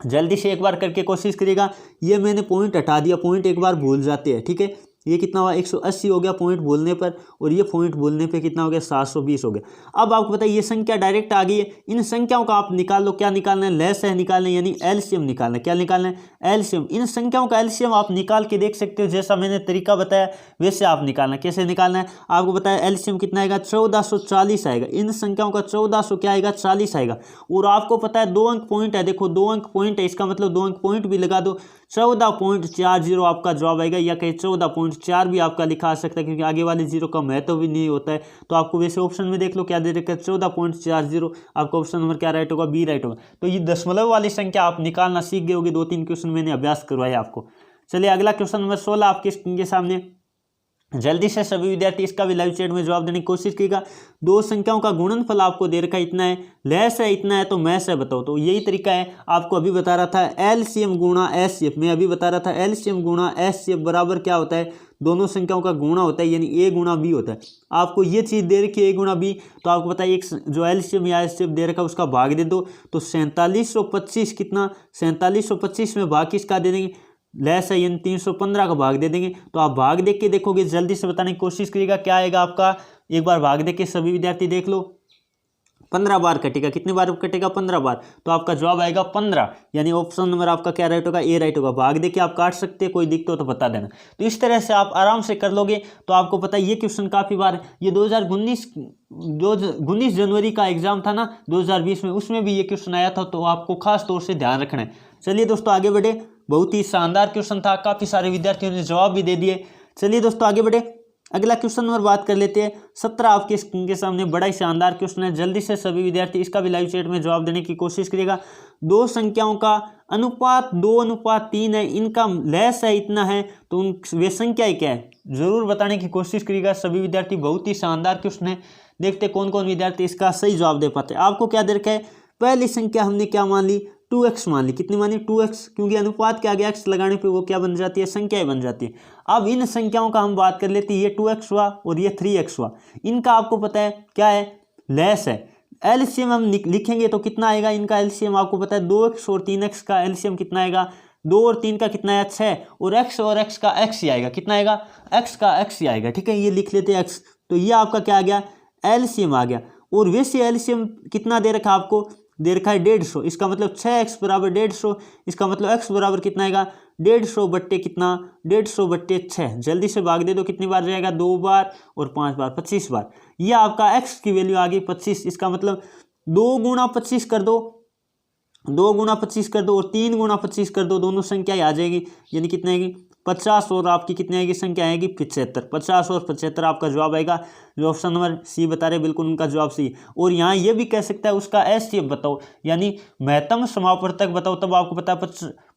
Speaker 1: जल्दी से एक बार करके कोशिश करिएगा। ये मैंने पॉइंट हटा दिया, पॉइंट एक बार भूल जाते हैं, ठीक है। ये कितना हुआ 180 हो गया पॉइंट बोलने पर, और ये पॉइंट बोलने पे कितना हो गया 720 हो गया। अब आपको पता है ये संख्या डायरेक्ट आ गई है, इन संख्याओं का आप निकाल लो। क्या निकालना है, लहस है निकालना है, यानी एलसीएम निकालना है। क्या निकालना है, एलसीएम। इन संख्याओं का एलसीएम आप निकाल के देख सकते हो, जैसा मैंने तरीका बताया वैसे आप निकालना। कैसे निकालना है आपको बताया, एलसीएम कितना आएगा 1440 आएगा। इन संख्याओं का 1400 क्या आएगा 40 आएगा। और आपको पता है 2 अंक पॉइंट है, देखो 2 अंक पॉइंट है, इसका मतलब 2 अंक पॉइंट भी लगा दो। 14.40 आपका जवाब आएगा, या कहीं 14.4 भी आपका लिखा आ सकता है क्योंकि आगे वाले जीरो का महत्व भी नहीं होता है। तो आपको वैसे ऑप्शन में देख लो क्या दे रखा है, 14.40, आपका ऑप्शन नंबर क्या राइट होगा, बी राइट होगा। तो ये दशमलव वाली संख्या आप निकालना सीख गए होगे, 2-3 क्वेश्चन मैंने अभ्यास करवाया आपको। चलिए अगला क्वेश्चन नंबर 16 आपके स्क्रीन के सामने। जल्दी से सभी विद्यार्थी इसका भी लाइव चैट में जवाब देने की कोशिश कीजिएगा। दो संख्याओं का गुणनफल आपको दे रखा है, इतना है, लैस है इतना है, तो मैस है बताओ। तो यही तरीका है, आपको अभी बता रहा था एलसीएम गुणा एचसीएफ, मैं अभी बता रहा था एलसीएम गुणा एचसीएफ बराबर क्या होता है, दोनों संख्याओं का गुणा होता है, यानी ए गुणा बी होता है। आपको ये चीज़ दे रखी है ए गुणा बी, तो आपको पता है एक जो एलसीएम या एचसीएफ दे रखा है उसका भाग दे दो, तो 4725 कितना, 4725 में भाग किसका दे देंगे, लेस है यानी 315 का भाग दे देंगे। तो आप भाग देख के देखोगे, जल्दी से बताने की कोशिश करिएगा क्या आएगा आपका, एक बार भाग देख के सभी विद्यार्थी देख लो। 15 बार कटेगा, कितनी बार कटेगा, 15 बार, तो आपका जवाब आएगा 15, यानी ऑप्शन नंबर आपका क्या राइट होगा, ए राइट होगा। भाग दे के आप काट सकते हैं, कोई दिक्कत हो तो बता देना। तो इस तरह से आप आराम से कर लोगे। तो आपको पता है ये क्वेश्चन काफ़ी बार, ये 2019 जनवरी का एग्जाम था ना 2020 में, उसमें भी ये क्वेश्चन आया था, तो आपको खास तौर से ध्यान रखना है। चलिए दोस्तों आगे बढ़े, बहुत ही शानदार क्वेश्चन था, काफ़ी सारे विद्यार्थियों ने जवाब भी दे दिए। चलिए दोस्तों आगे बढ़े, अगला क्वेश्चन नंबर बात कर लेते हैं 17 आपके स्क्रीन के सामने। बड़ा ही शानदार क्वेश्चन है, जल्दी से सभी विद्यार्थी इसका भी लाइव चैट में जवाब देने की कोशिश करिएगा। दो संख्याओं का अनुपात 2:3 है, इनका लैस है इतना है, तो वे संख्याएं क्या है, जरूर बताने की कोशिश करिएगा सभी विद्यार्थी। बहुत ही शानदार क्वेश्चन है, देखते कौन कौन विद्यार्थी इसका सही जवाब दे पाते हैं। आपको क्या दे रखा है, पहली संख्या हमने क्या मान ली, 2x मान ली, कितनी मानी, 2x, क्योंकि अनुपात के आगे x लगाने पे वो क्या बन जाती है, संख्याएं बन जाती है। अब इन संख्याओं का हम बात कर लेते हैं, ये 2x हुआ और ये 3x हुआ, इनका आपको पता है क्या है, लैस है। एलसीएम हम लिखेंगे तो कितना आएगा, इनका एलसीएम आपको पता है 2x और 3x का एलसीएम कितना आएगा, 2 और 3 का कितना है, 6, और x का x ही आएगा, कितना आएगा, x का x ही आएगा, ठीक है, ये लिख लेते हैं x। तो ये आपका क्या आ गया, एलसीएम आ गया। और वैसे एलसीएम कितना दे रखा आपको, दे रखा है 150, इसका मतलब 6x बराबर 150, इसका मतलब x बराबर कितना आएगा, 150 बट्टे कितना, 150 बट्टे 6। जल्दी से भाग दे दो, कितनी बार जाएगा, 2 बार और 5 बार, 25 बार। ये आपका x की वैल्यू आ गई 25, इसका मतलब 2 गुणा 25 कर दो, 2 गुणा 25 कर दो और 3 गुणा 25 कर दो, दोनों संख्याएं आ जाएगी, यानी कितने आएगी, 50, और आपकी कितनी आएगी, संख्या आएगी 75। 50 और 75 आपका जवाब आएगा, जो ऑप्शन नंबर सी बता रहे बिल्कुल उनका जवाब सी। और यहाँ ये भी कह सकता है उसका एचसीएफ बताओ, यानी महत्तम समापवर्तक बताओ, तब आपको पता है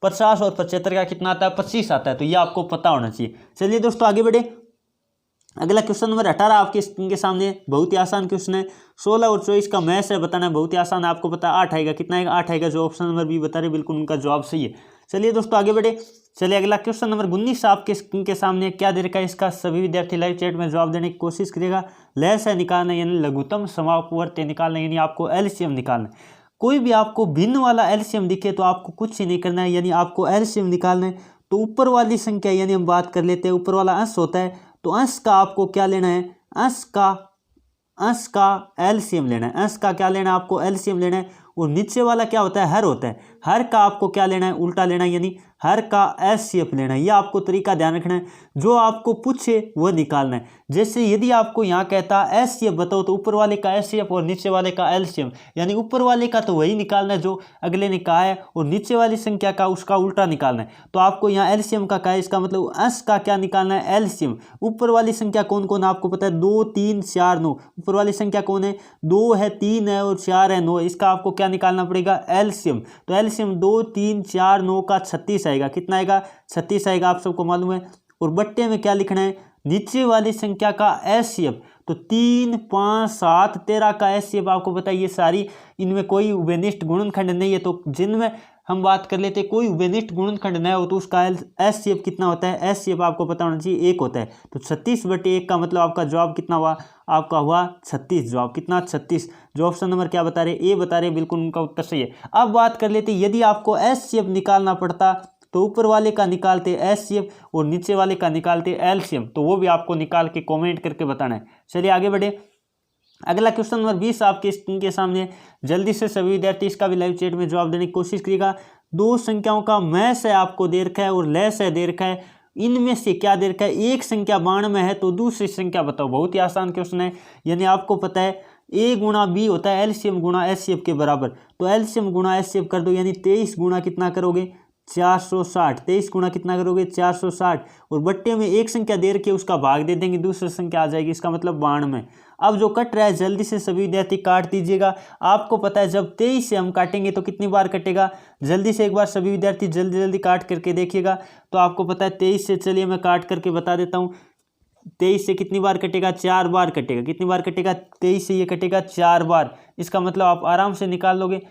Speaker 1: 50 और 75 का कितना आता है, 25 आता है, तो ये आपको पता होना चाहिए। चलिए दोस्तों आगे बढ़े, अगला क्वेश्चन नंबर 18 आपके स्क्रीन के सामने, बहुत ही आसान क्वेश्चन है, 16 और 24 का मैथ्स है, बताना है, बहुत ही आसान है, आपको पता है 8 आएगा, कितना आएगा, 8 आएगा, जो ऑप्शन नंबर बी बता रहे बिल्कुल उनका जवाब सही है। चलिए दोस्तों आगे बढ़े, चलिए अगला क्वेश्चन नंबर 19 आपके स्क्रीन के सामने, क्या दे रखा है, इसका सभी विद्यार्थी लाइव चैट में जवाब देने की कोशिश करिएगा। लैस है निकालना, यानी लघुत्तम समापवर्ती निकालना, यानी आपको एलसीएम निकालना। कोई भी आपको भिन्न वाला एलसीएम दिखे तो आपको कुछ ही नहीं करना है, यानी आपको एलसीएम निकालना है। तो ऊपर वाली संख्या, यानी हम बात कर लेते हैं, ऊपर वाला अंश होता है, तो अंश का आपको क्या लेना है, अंश का एलसीएम लेना है, अंश का क्या लेना है, आपको एलसीएम लेना है। और नीचे वाला क्या होता है, हर होता है, हर का आपको क्या लेना है, उल्टा लेना है, यानी हर का एचसीएफ लेना है। ये आपको तरीका ध्यान रखना है, जो आपको पूछे वह निकालना है। जैसे यदि आपको यहाँ कहता है एचसीएफ बताओ, तो ऊपर वाले का एचसीएफ और नीचे वाले का एलसीएम, यानी ऊपर वाले का तो वही निकालना है जो अगले ने कहा है, और नीचे वाली संख्या का उसका उल्टा निकालना है। तो आपको यहाँ एलसीएम का कहा है, इसका मतलब अंश का क्या निकालना है, एलसीएम। ऊपर वाली संख्या कौन कौन आपको पता है, 2, 3, 4, 9। ऊपर वाली संख्या कौन है, 2 है, 3 है और 4 है, 9। इसका आपको क्या निकालना पड़ेगा, एलसीएम। तो एलसीएम 2, 3, 4, 9 का 36 आएगा, कितना आएगा, 36 आएगा, आप सबको मालूम है। और बट्टे में क्या लिखना है, नीचे वाली संख्या का एचसीएफ। तो 3, 5, 7, 13 का एचसीएफ आपको पता है, ये सारी, इनमें कोई उभयनिष्ठ गुणनखंड नहीं है। तो जिनमें हम बात कर लेते हैं कोई उभयनिष्ठ गुणनखंड न हो, तो उसका एचसीएफ कितना होता है, एचसीएफ आपको पता होना चाहिए 1 होता है। तो 36/1 का मतलब आपका जवाब कितना हुआ, आपका हुआ 36। जवाब कितना, 36। जो ऑप्शन नंबर क्या बता रहे, ए बता रहे, बिल्कुल उनका उत्तर सही है। अब बात कर लेते यदि आपको एचसीएफ निकालना पड़ता, तो ऊपर वाले का निकालते एचसीएफ और नीचे वाले का निकालते एलसीएम, तो वो भी आपको निकाल के कमेंट करके बताना है। चलिए आगे बढ़े, अगला क्वेश्चन नंबर 20 आपके स्क्रीन के सामने, जल्दी से सभी विद्यार्थी इसका भी लाइव चैट में जवाब देने की कोशिश करिएगा। दो संख्याओं का मैस है आपको दे रखा है और लेस है दे रखा है, इनमें से क्या दे रखा है, एक संख्या बाण में है तो दूसरी संख्या बताओ। बहुत ही आसान क्वेश्चन है, यानी आपको पता है ए गुणा बी होता है एलसीएम गुणा एचसीएफ के बराबर, तो एलसीएम गुणा एचसीएफ कर दो, यानी 23 गुणा कितना करोगे, 460, 23 गुणा कितना करोगे 460, और बट्टे में एक संख्या दे रखी है उसका भाग दे देंगे, दूसरी संख्या आ जाएगी, इसका मतलब 92। अब जो कट रहा है जल्दी से सभी विद्यार्थी काट दीजिएगा। आपको पता है जब 23 से हम काटेंगे तो कितनी बार कटेगा, जल्दी से एक बार सभी विद्यार्थी जल्दी जल्दी काट करके देखिएगा। तो आपको पता है 23 से, चलिए मैं काट करके बता देता हूँ। 23 से कितनी बार कटेगा, 4 बार कटेगा। कितनी बार कटेगा, 23 से ये कटेगा 4 बार, इसका मतलब आप आराम से निकाल लोगे।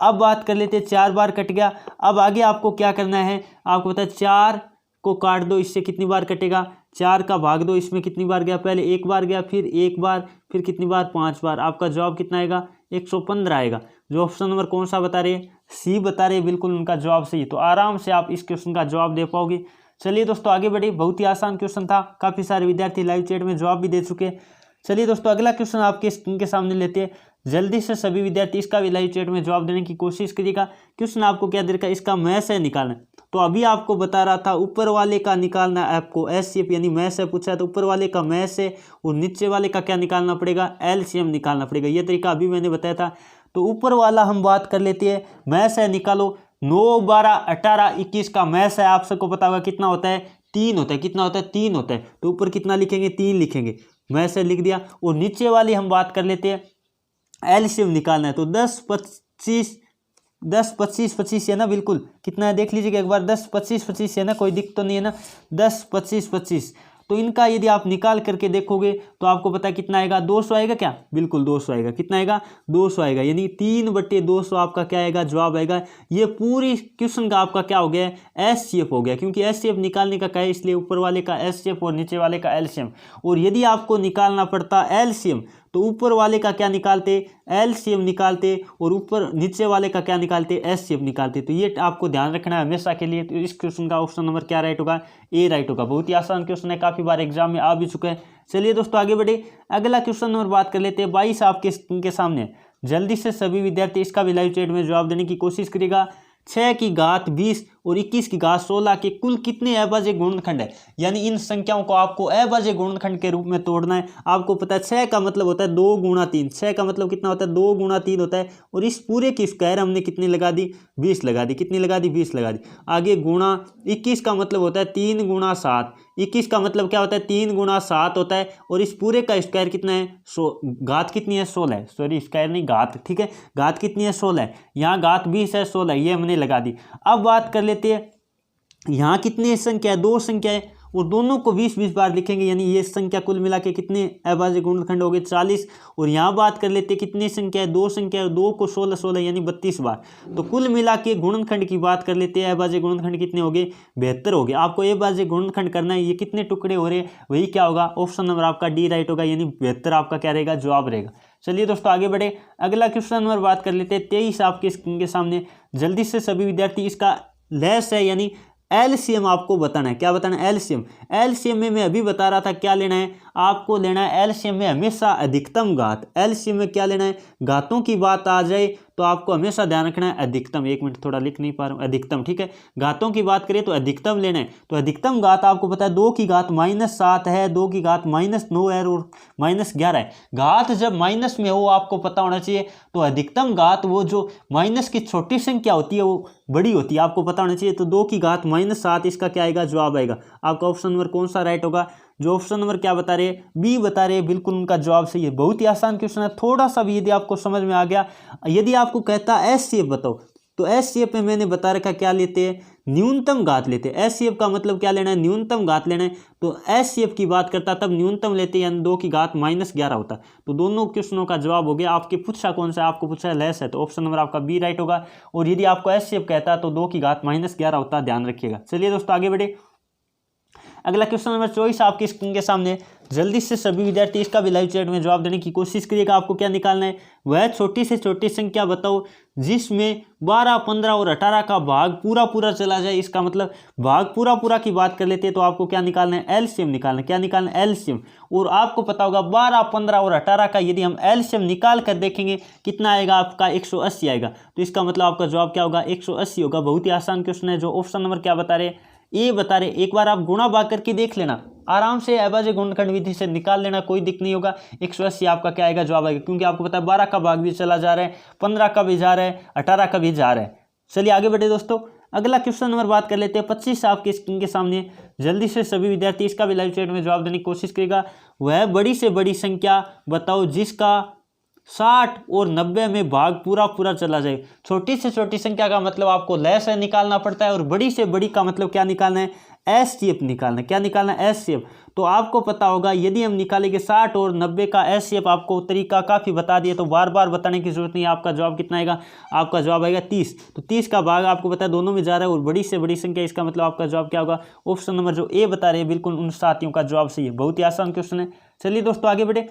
Speaker 1: अब बात कर लेते हैं, 4 बार कट गया। अब आगे आपको क्या करना है, आपको पता है 4 को काट दो, इससे कितनी बार कटेगा, 4 का भाग दो, इसमें कितनी बार गया, पहले एक बार गया, फिर एक बार, फिर कितनी बार, 5 बार। आपका जवाब कितना आएगा, 115 आएगा। जो ऑप्शन नंबर कौन सा बता रहे हैं, सी बता रहे हैं, बिल्कुल उनका जवाब सही। तो आराम से आप इस क्वेश्चन का जवाब दे पाओगे। चलिए दोस्तों आगे बढ़े, बहुत ही आसान क्वेश्चन था, काफ़ी सारे विद्यार्थी लाइव चैट में जवाब भी दे चुके। चलिए दोस्तों अगला क्वेश्चन आपके स्क्रीन के सामने लेते हैं। जल्दी से सभी विद्यार्थी इसका भी लाइव चैट में जवाब देने की कोशिश करिएगा। क्वेश्चन आपको क्या दे रखा है, इसका मैथ है निकालना। तो अभी आपको बता रहा था ऊपर वाले का निकालना है आपको, एचसीएफ यानी मैथ है पूछा है, तो ऊपर वाले का मैथ है और नीचे वाले का क्या निकालना पड़ेगा, एलसीएम निकालना पड़ेगा। ये तरीका अभी मैंने बताया था। तो ऊपर वाला हम बात कर लेते हैं, मैथ है निकालो। 9, 12, 18, 21 का मैथ है, आप सबको पता होगा कितना होता है, 3 होता है। कितना होता है, 3 होता है। तो ऊपर कितना लिखेंगे, 3 लिखेंगे, मैथ से लिख दिया। और नीचे वाली हम बात कर लेते हैं, एलसीएम निकालना है। तो 10, 25, 10, 25, 25 है ना, बिल्कुल कितना है देख लीजिएगा एक बार, 10, 25, 25 है ना, कोई दिक्कत तो नहीं है ना, 10, 25, 25। तो इनका यदि आप निकाल करके देखोगे तो आपको पता है कितना आएगा, 200 आएगा क्या, बिल्कुल 200 आएगा। कितना आएगा, 200 आएगा, यानी 3/200 आपका क्या आएगा, जवाब आएगा। ये पूरी क्वेश्चन का आपका क्या हो गया, एचसीएफ हो गया, क्योंकि एचसीएफ निकालने का क्या है, इसलिए ऊपर वाले का एचसीएफ और नीचे वाले का एलसीएम। और यदि आपको निकालना पड़ता एलसीएम तो ऊपर वाले का क्या निकालते, एलसीएम निकालते, और ऊपर नीचे वाले का क्या निकालते, एचसीएफ निकालते। तो ये आपको ध्यान रखना है हमेशा के लिए। तो इस क्वेश्चन का ऑप्शन नंबर क्या राइट होगा, ए राइट होगा। बहुत ही आसान क्वेश्चन है, काफी बार एग्जाम में आ भी चुका है। चलिए दोस्तों आगे बढ़े, अगला क्वेश्चन नंबर बात कर लेते हैं। 22 आपके स्क्रीन के सामने, जल्दी से सभी विद्यार्थी इसका भी लाइव चैट में जवाब देने की कोशिश करेगा। 6 की घात 20 और 21 की घात 16 के कुल कितने अभाज्य गुणनखंड है, यानी इन संख्याओं को आपको अभाज्य गुणनखंड के रूप में तोड़ना है। आपको पता है 6 का मतलब होता है 2 गुणा 3, 6 का मतलब कितना होता है, 2 गुणा 3 होता है। और इस पूरे की स्क्वायर हमने कितनी लगा दी, 20 लगा दी। कितनी लगा दी, 20 लगा दी। आगे गुणा 21 का मतलब होता है 3 गुणा 7, 21 का मतलब क्या होता है, 3 गुणा 7 होता है। और इस पूरे का स्क्वायर कितना है, घात कितनी है, 16 है, सॉरी स्क्वायर नहीं घात, ठीक है, घात कितनी है, 16 है। यहाँ घात 20 है, 16 ये हमने लगा दी। अब बात कर लेते हैं, यहाँ कितनी संख्या है, 2 संख्या है, और दोनों को 20-20 बार लिखेंगे, यानी ये संख्या कुल मिला के कितने अभाज्य गुणनखंड हो गए, 40। और यहाँ बात कर लेते हैं कितनी संख्या है, 2 संख्या है, 2 को 16-16 यानी 32 बार। तो कुल मिला के गुणनखंड की बात कर लेते हैं, अभाज्य गुणनखंड कितने हो गए, 72 हो गए। आपको अभाज्य गुणनखंड करना है, ये कितने टुकड़े हो रहे हैं, वही क्या होगा, ऑप्शन नंबर आपका डी राइट होगा, यानी 72 आपका क्या रहेगा, जवाब रहेगा। चलिए दोस्तों आगे बढ़े, अगला क्वेश्चन नंबर बात कर लेते हैं। 23 आपके स्क्रीन के सामने, जल्दी से सभी विद्यार्थी इसका लेस है, यानी एलसीएम आपको बताना है। क्या बताना है, एलसीएम। एलसीएम में मैं अभी बता रहा था क्या लेना है, आपको लेना है एलसीएम में हमेशा अधिकतम घात। एलसीएम में क्या लेना है, घातों की बात आ जाए तो आपको हमेशा ध्यान रखना है अधिकतम। एक मिनट थोड़ा लिख नहीं पा रहा हूँ, अधिकतम, ठीक है। घातों की बात करें तो अधिकतम लेना है। तो अधिकतम घात आपको पता है 2 की घात -7 है, 2 की घात -9 है और -11 है। घात जब माइनस में हो आपको पता होना चाहिए, तो अधिकतम घात वो जो माइनस की छोटी संख्या होती है वो बड़ी होती है, आपको पता होना चाहिए। तो 2 की घात -7 इसका क्या आएगा, जवाब आएगा। आपका ऑप्शन नंबर कौन सा राइट होगा, जो ऑप्शन नंबर क्या बता रहे हैं, बी बता रहे हैं, बिल्कुल उनका जवाब सही है। बहुत ही आसान क्वेश्चन है, थोड़ा सा भी यदि आपको समझ में आ गया। यदि आपको कहता है एचसीएफ बताओ, तो एचसीएफ में मैंने बता रखा क्या लेते हैं, न्यूनतम घात लेते हैं। एचसीएफ का मतलब क्या लेना है, न्यूनतम घात लेना है। तो एचसीएफ की बात करता तब न्यूनतम लेते हैं, यानी 2 की घात -11 होता। तो दोनों क्वेश्चनों का जवाब हो गया। आपके पूछा कौन सा है, आपको पूछा है लेस है, तो ऑप्शन नंबर आपका बी राइट होगा। और यदि आपको एचसीएफ कहता है तो 2 की घात -11 होता, ध्यान रखिएगा। चलिए दोस्तों आगे बढ़े, अगला क्वेश्चन नंबर 24 आपकी स्क्रीन के सामने, जल्दी से सभी विद्यार्थी इसका भी लाइव चैट में जवाब देने की कोशिश करिएगा। आपको क्या निकालना है, वह छोटी से छोटी संख्या बताओ जिसमें 12, 15 और 18 का भाग पूरा पूरा चला जाए। इसका मतलब भाग पूरा पूरा की बात कर लेते हैं, तो आपको क्या निकालना है, एलसीएम निकालना है। क्या निकालना है, एलसीएम। और आपको पता होगा 12, 15 और 18 का यदि हम एलसीएम निकाल कर देखेंगे कितना आएगा, आपका 180 आएगा। तो इसका मतलब आपका जवाब क्या होगा, 180 होगा। बहुत ही आसान क्वेश्चन है। जो ऑप्शन नंबर क्या बता रहे, ये बता रहे। एक बार आप गुणा भाग करके देख लेना, आराम से अभाज्य गुणनखंड विधि से निकाल लेना, कोई दिक्कत नहीं होगा। 180 आपका क्या आएगा, जवाब आएगा। क्योंकि आपको पता है 12 का भाग भी चला जा रहा है, 15 का भी जा रहा है, 18 का भी जा रहा है। चलिए आगे बढ़े दोस्तों, अगला क्वेश्चन नंबर बात कर लेते हैं 25 आपके स्क्रीन के सामने, जल्दी से सभी विद्यार्थी इसका भी लाइव चैट में जवाब देने की कोशिश करेगा। वह बड़ी से बड़ी संख्या बताओ जिसका 60 और 90 में भाग पूरा पूरा चला जाए। छोटी से छोटी संख्या का मतलब आपको लैस निकालना पड़ता है और बड़ी से बड़ी का मतलब क्या निकालना है, एचसीएफ निकालना है। क्या निकालना है, एचसीएफ। तो आपको पता होगा यदि हम निकालेंगे 60 और 90 का एचसीएफ, आपको तरीका काफ़ी बता दिया तो बार बार बताने की जरूरत नहीं है। आपका जवाब कितना आएगा, आपका जवाब आएगा 30। तो 30 का भाग आपको पता है दोनों में जा रहा है और बड़ी से बड़ी संख्या, इसका मतलब आपका जवाब क्या होगा, ऑप्शन नंबर जो ए बता रहे हैं बिल्कुल उन साथियों का जवाब सही है। बहुत ही आसान क्वेश्चन है। चलिए दोस्तों आगे बढ़े।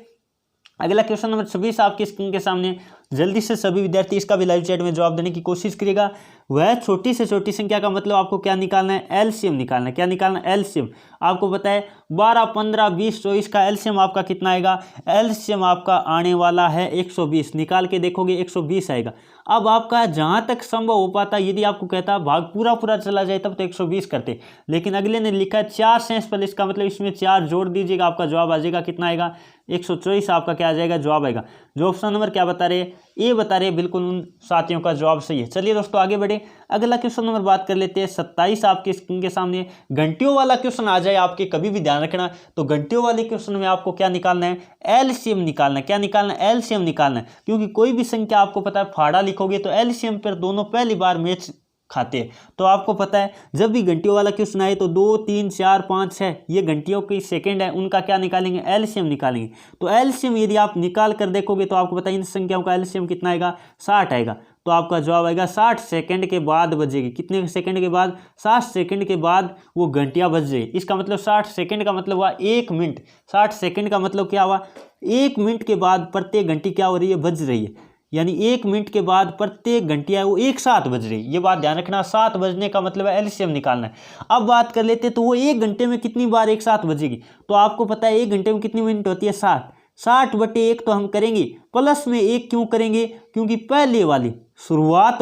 Speaker 1: अगला क्वेश्चन नंबर 26 आपकी स्क्रीन के सामने, जल्दी से सभी विद्यार्थी इसका भी लाइव चैट में जवाब देने की कोशिश करिएगा। वह छोटी से छोटी संख्या का मतलब आपको क्या निकालना है, एलसीएम निकालना है। क्या निकालना है, एलसीएम। आपको पता है 12, 15, 20, 24 का एलसीएम आपका कितना आएगा, एलसीएम आपका आने वाला है 120। निकाल के देखोगे 120 आएगा। अब आपका जहाँ तक संभव हो पाता, यदि आपको कहता भाग पूरा पूरा चला जाए तब तो 120 करते, लेकिन अगले ने लिखा है 4 सेंसिबल, इसका मतलब इसमें 4 जोड़ दीजिएगा, आपका जवाब आ जाएगा कितना आएगा, 124 आपका क्या आ जाएगा, जवाब आएगा। जो ऑप्शन नंबर क्या बता रहे हैं, ए बता रहे हैं, बिल्कुल उन साथियों का जवाब सही है। चलिए दोस्तों आगे बढ़े। अगला क्वेश्चन नंबर बात कर लेते हैं 27 आपके स्क्रीन के सामने, घंटियों वाला क्वेश्चन आ जाए आपके, कभी भी ध्यान रखना। तो घंटियों वाले क्वेश्चन में आपको क्या निकालना है, एलसीएम निकालना है। क्या निकालना है, एलसीएम निकालना है। क्योंकि कोई भी संख्या आपको पता है फाड़ा लिखोगे तो एलसीएम पर दोनों पहली बार मैच खाते हैं। तो आपको पता है जब भी घंटियों वाला क्वेश्चन आए तो 2, 3, 4, 5, 6 ये घंटियों की सेकंड है, उनका क्या निकालेंगे, एलसीएम निकालेंगे। तो एलसीएम यदि आप निकाल कर देखोगे तो आपको पता है इन संख्याओं का एलसीएम कितना आएगा, 60 आएगा। तो आपका जवाब आएगा 60 सेकंड के बाद बजेगी। कितने सेकंड के बाद, 60 सेकंड के बाद वो घंटियां बज रही। इसका मतलब 60 सेकंड का मतलब हुआ 1 मिनट। 60 सेकंड का मतलब क्या हुआ, 1 मिनट के बाद प्रत्येक घंटी क्या हो रही है, बज रही है। यानी 1 मिनट के बाद प्रत्येक घंटियां वो एक साथ बज रही। ये बात ध्यान रखना, 7 बजने का मतलब है एलसीएम निकालना है। अब बात कर लेते हैं तो वो 1 घंटे में कितनी बार एक साथ बजेगी। तो आपको पता है 1 घंटे में कितनी मिनट होती है, 60। 60/1 तो हम करेंगे, प्लस में 1 क्यों करेंगे, क्योंकि पहले वाली शुरुआत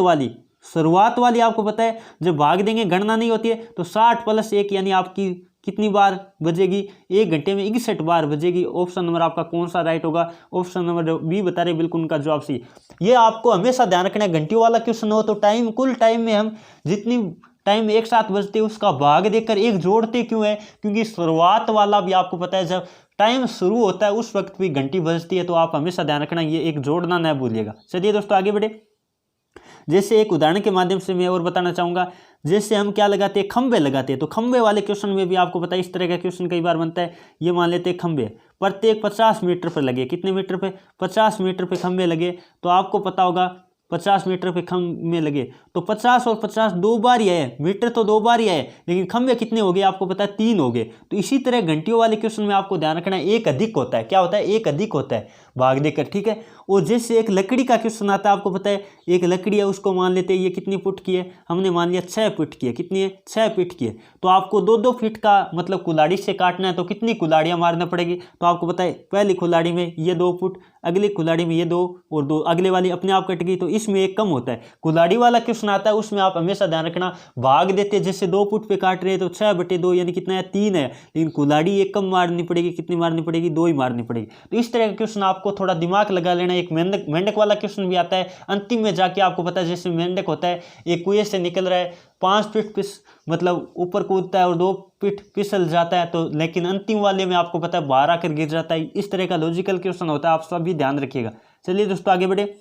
Speaker 1: वाली आपको पता है जब भाग देंगे गणना नहीं होती है। तो 60 + 1 यानी आपकी कितनी बार बजेगी, 1 घंटे में 61 बार बजेगी। ऑप्शन नंबर आपका कौन सा राइट होगा, ऑप्शन नंबर बी बता रहे, बिल्कुल उनका जवाब सही। ये आपको हमेशा ध्यान रखना है, घंटियों वाला क्वेश्चन हो तो कुल टाइम में हम जितनी टाइम एक साथ बजते हैं उसका भाग देकर 1 जोड़ते क्यों है, क्योंकि शुरुआत वाला भी आपको पता है जब टाइम शुरू होता है उस वक्त भी घंटी बजती है। तो आप हमेशा ध्यान रखना, ये एक जोड़ना न भूलिएगा। चलिए दोस्तों आगे बढ़े। जैसे एक उदाहरण के माध्यम से मैं और बताना चाहूँगा, जैसे हम क्या लगाते हैं, खंबे लगाते हैं। तो खंबे वाले क्वेश्चन में भी आपको पता है इस तरह का क्वेश्चन कई बार बनता है। ये मान लेते हैं खंबे प्रत्येक 50 मीटर पर लगे। कितने मीटर पे, 50 मीटर पे खंबे लगे। तो आपको पता होगा 50 मीटर पे खंबे लगे तो 50 और 50 2 बार ही है, मीटर तो 2 बार ही है, लेकिन खंबे कितने हो गए आपको पता है, 3 हो गए। तो इसी तरह घंटियों वाले क्वेश्चन में आपको ध्यान रखना है, एक अधिक होता है। क्या होता है, एक अधिक होता है भाग देकर, ठीक है। और जैसे एक लकड़ी का क्वेश्चन आता है, आपको पता है एक लकड़ी है, उसको मान लेते हैं ये कितनी फुट की है, हमने मान लिया 6 फुट की है। कितनी है, 6 फीट की है। तो आपको 2-2 फीट का मतलब कुल्हाड़ी से काटना है तो कितनी कुल्हाड़ियाँ मारना पड़ेगी। तो आपको पता है पहली कुल्हाड़ी में ये 2 फुट, अगली कुल्हाड़ी में ये 2 और 2, अगले वाली अपने आप कट गई। तो इसमें एक कम होता है। कुल्हाड़ी वाला क्वेश्चन आता है उसमें आप हमेशा ध्यान रखना भाग देते हैं, जैसे 2 फुट पे काट रहे हैं तो 6/2 यानी कितना है, 3 है। लेकिन कुल्हाड़ी एक कम मारनी पड़ेगी, कितनी मारनी पड़ेगी, 2 ही मारनी पड़ेगी। तो इस तरह का क्वेश्चन आपको थोड़ा दिमाग लगा लेना। एक मेंढक वाला क्वेश्चन भी आता है अंतिम में जाके, आपको पता है जैसे मेंढक होता है एक कुएं से निकल रहा है, 5 फीट मतलब ऊपर कूदता है और 2 फीट फिसल जाता है। तो लेकिन अंतिम वाले में आपको पता है बाहर आकर गिर जाता है। इस तरह का लॉजिकल क्वेश्चन होता है, आप सब भी ध्यान रखिएगा। चलिए दोस्तों आगे बढ़े।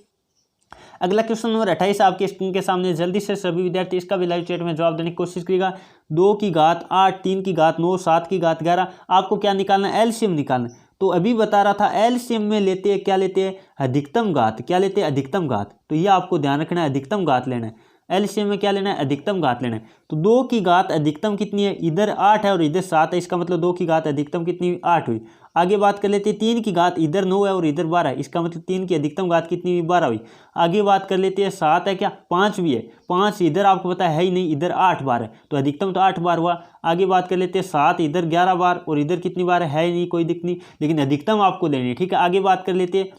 Speaker 1: अगला क्वेश्चन नंबर 28 आपके स्क्रीन के सामने, जल्दी से सभी विद्यार्थी इसका भी लाइव चैट में जवाब देने की कोशिश करिएगा। 2 की घात 8, 3 की घात 9, 7 की घात 11, आपको क्या निकालना है, एलसीएम निकालना है। तो अभी बता रहा था एलसीएम में लेते हैं, क्या लेते हैं, अधिकतम घात। क्या लेते हैं, अधिकतम घात। तो ये आपको ध्यान रखना है, अधिकतम घात लेना है। एलसीएम में क्या लेना है, अधिकतम घात लेना है। तो 2 की घात अधिकतम कितनी है, इधर 8 है और इधर 7 है, इसका मतलब 2 की घात अधिकतम कितनी, 8 हुई। आगे बात कर लेते हैं 3 की घात, इधर 9 है और इधर 12 है, इसका मतलब 3 की अधिकतम घात कितनी हुई, 12 हुई। आगे बात कर लेते हैं 7 है क्या, 5 भी है, 5 इधर आपको पता है ही नहीं, इधर 8 बार है, तो अधिकतम तो 8 बार हुआ। आगे बात कर लेते हैं 7 इधर 11 बार और इधर कितनी बार है ही नहीं, कोई दिक्कत नहीं, लेकिन अधिकतम आपको लेनी है, ठीक है। आगे बात कर लेते हैं,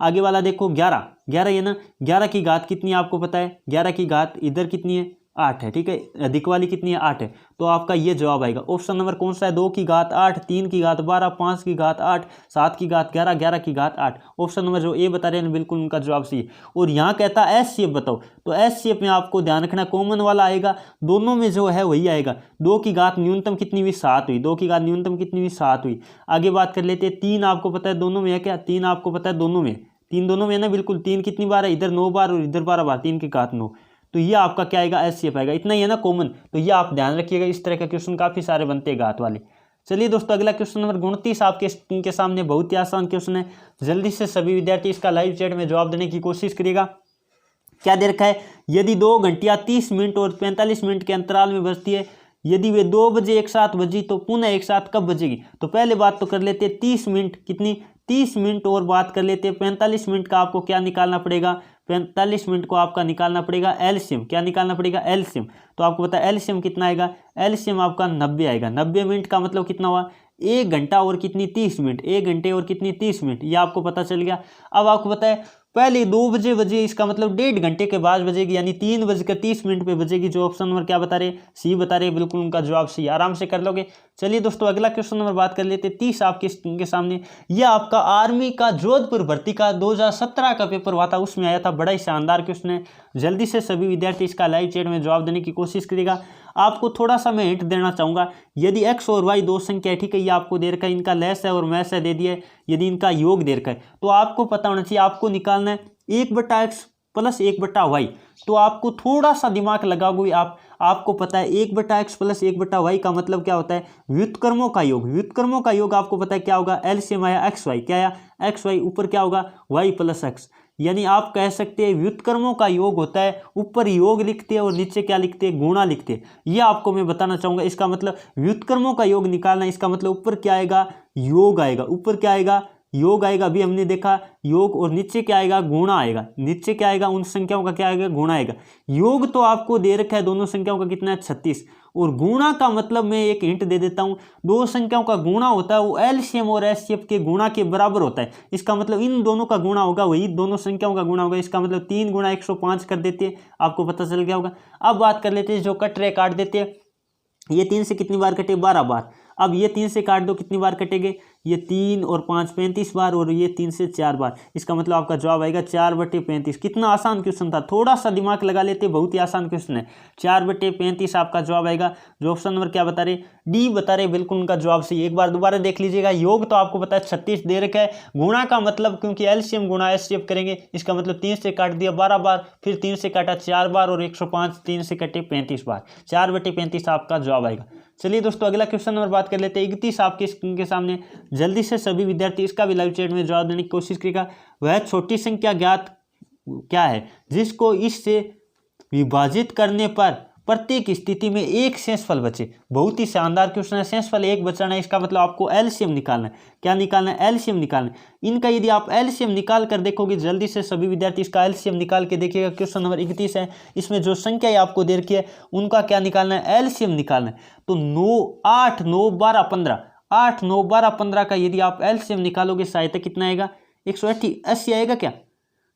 Speaker 1: आगे वाला देखो 11 है ना, 11 की घात कितनी है आपको पता है, 11 की घात इधर कितनी है, 8 है, ठीक है। अधिक वाली कितनी है? 8 है। तो आपका ये जवाब आएगा। ऑप्शन नंबर कौन सा है? 2 की घात 8, 3 की घात 12, 5 की घात 8, 7 की घात 11, 11 की घात 8। ऑप्शन नंबर जो ए बता रहे हैं बिल्कुल उनका जवाब सही है। और यहाँ कहता है एस शेप बताओ, तो एस शेप में आपको ध्यान रखना कॉमन वाला आएगा, दोनों में जो है वही आएगा। 2 की घात न्यूनतम कितनी हुई? 7 हुई। 2 की घात न्यूनतम कितनी हुई? 7 हुई। आगे बात कर लेते हैं। 3 आपको पता है दोनों में है क्या? 3 आपको पता है दोनों में, 3 दोनों में है ना, बिल्कुल। 3 कितनी बार है? इधर 9 बार और इधर 12 बार, 3 की घात 9। तो ये आपका क्या आएगा? एस शेप आएगा। इतना ही है ना कॉमन, तो ये आप ध्यान रखिएगा। इस तरह के क्वेश्चन काफी सारे बनते हैं घात वाले। चलिए दोस्तों, अगला क्वेश्चन नंबर 29 आपके इनके सामने बहुत ही आसान क्वेश्चन है। जल्दी से सभी विद्यार्थी इसका लाइव चैट में जवाब देने की कोशिश करिएगा। क्या दे रखा है? यदि 2 घंटियां 30 मिनट और 45 मिनट के अंतराल में बजती है, यदि वे 2 बजे एक साथ बजी तो पुनः एक साथ कब बजेगी? तो पहले बात तो कर लेते हैं 30 मिनट, कितनी? 30 मिनट। और बात कर लेते हैं 45 मिनट का आपको क्या निकालना पड़ेगा? 45 मिनट को आपका निकालना पड़ेगा एलसीएम। क्या निकालना पड़ेगा? एलसीएम। तो आपको पता है एलसीएम कितना आएगा? एलसीएम आपका 90 आएगा। 90 मिनट का मतलब कितना हुआ? 1 घंटा और कितनी? 30 मिनट। 1 घंटे और कितनी? 30 मिनट। ये आपको पता चल गया। अब आपको पता है पहले 2 बजे बजे, इसका मतलब 1.5 घंटे के बाद बजेगी, यानी 3:30 पे बजेगी। जो ऑप्शन नंबर क्या बता रहे? सी बता रहे। बिल्कुल उनका जवाब सी, आराम से कर लोगे। चलिए दोस्तों, अगला क्वेश्चन नंबर बात कर लेते हैं 30 आपके सामने। यह आपका आर्मी का जोधपुर भर्ती का 2017 का पेपर हुआ था, उसमें आया था। बड़ा ही शानदार क्वेश्चन है। जल्दी से सभी विद्यार्थी इसका लाइव चैट में जवाब देने की कोशिश करेगा। आपको थोड़ा सा मैं हिंट देना चाहूँगा। यदि एक्स और वाई दो संख्या है, ठीक है, ये आपको दे रखा है, इनका लेस है और मैस है दे दिया है, यदि इनका योग दे रखा है, तो आपको पता होना चाहिए, आपको निकालना है 1/x प्लस 1/y। तो आपको थोड़ा सा दिमाग लगाओगे आपको पता है 1/x प्लस 1/y का मतलब क्या होता है? व्युत्क्रमों का योग। व्युत्क्रमों का योग आपको पता है क्या होगा? एलसीएम आया XY, क्या आया? XY, ऊपर क्या होगा? y plus x। यानी आप कह सकते हैं व्युत्क्रमों का योग होता है, ऊपर योग लिखते हैं और नीचे क्या लिखते हैं? गुणा लिखते हैं। ये आपको मैं बताना चाहूंगा। इसका मतलब व्युत्क्रमों का योग निकालना, इसका मतलब ऊपर क्या आएगा? योग आएगा। ऊपर क्या आएगा? योग आएगा। अभी हमने देखा योग, और नीचे क्या आएगा? गुणा आएगा। नीचे क्या आएगा? उन संख्याओं का क्या आएगा? गुणा आएगा। योग तो आपको दे रखा है, दोनों संख्याओं का कितना है? 36। और गुणा का मतलब मैं एक हिंट दे देता हूं, दो संख्याओं का गुणा होता है वो एलसीएम और एचसीएफ के गुणा के बराबर होता है। इसका मतलब इन दोनों का गुणा होगा, वही दोनों संख्याओं का गुणा होगा। इसका मतलब 3 गुणा 105 कर देते हैं। आपको पता चल गया होगा। अब बात कर लेते हैं जो कट रहे काट देते हैं। ये 3 से कितनी बार कटे? 12 बार। अब ये 3 से काट दो, कितनी बार कटेंगे? ये 3 और 5 35 बार, और ये 3 से 4 बार। इसका मतलब आपका जवाब आएगा 4/35। कितना आसान क्वेश्चन था, थोड़ा सा दिमाग लगा लेते, बहुत ही आसान क्वेश्चन है। 4/35 आपका जवाब आएगा। जो ऑप्शन नंबर क्या बता रहे? डी बता रहे। बिल्कुल उनका जवाब सही। एक बार दोबारा देख लीजिएगा। योग तो आपको पता है 36 दे रखा है। गुणा का मतलब क्योंकि एलसीएम गुणा एचसीएफ करेंगे, इसका मतलब 3 से काट दिया 12 बार, फिर 3 से काटा 4 बार, और 105, 3 से कटे 35 बार। 4/35 आपका जवाब आएगा। चलिए दोस्तों, अगला क्वेश्चन नंबर बात कर लेते हैं 31 आपके स्क्रीन के सामने। जल्दी से सभी विद्यार्थी इसका भी लाइव चैट में जवाब देने की कोशिश करेगा। वह छोटी संख्या ज्ञात क्या है जिसको इससे विभाजित करने पर प्रत्येक स्थिति में एक शेषफल बचे? बहुत ही शानदार क्वेश्चन है। शेषफल 1 बचाना है, इसका मतलब आपको एलसीएम निकालना है। क्या निकालना है? एलसीएम निकालना है। इनका यदि आप एलसीएम निकाल कर देखोगे, जल्दी से सभी विद्यार्थी इसका एलसीएम निकाल के देखिएगा। क्वेश्चन नंबर 31 है, इसमें जो संख्या आपको दे रखी है उनका क्या निकालना है? एलसीएम निकालना है। तो 9, 8, 9, 12, 15, 8, 9, 12, 15 का यदि आप एलसीएम निकालोगे सहायता कितना आएगा? 180 आएगा क्या?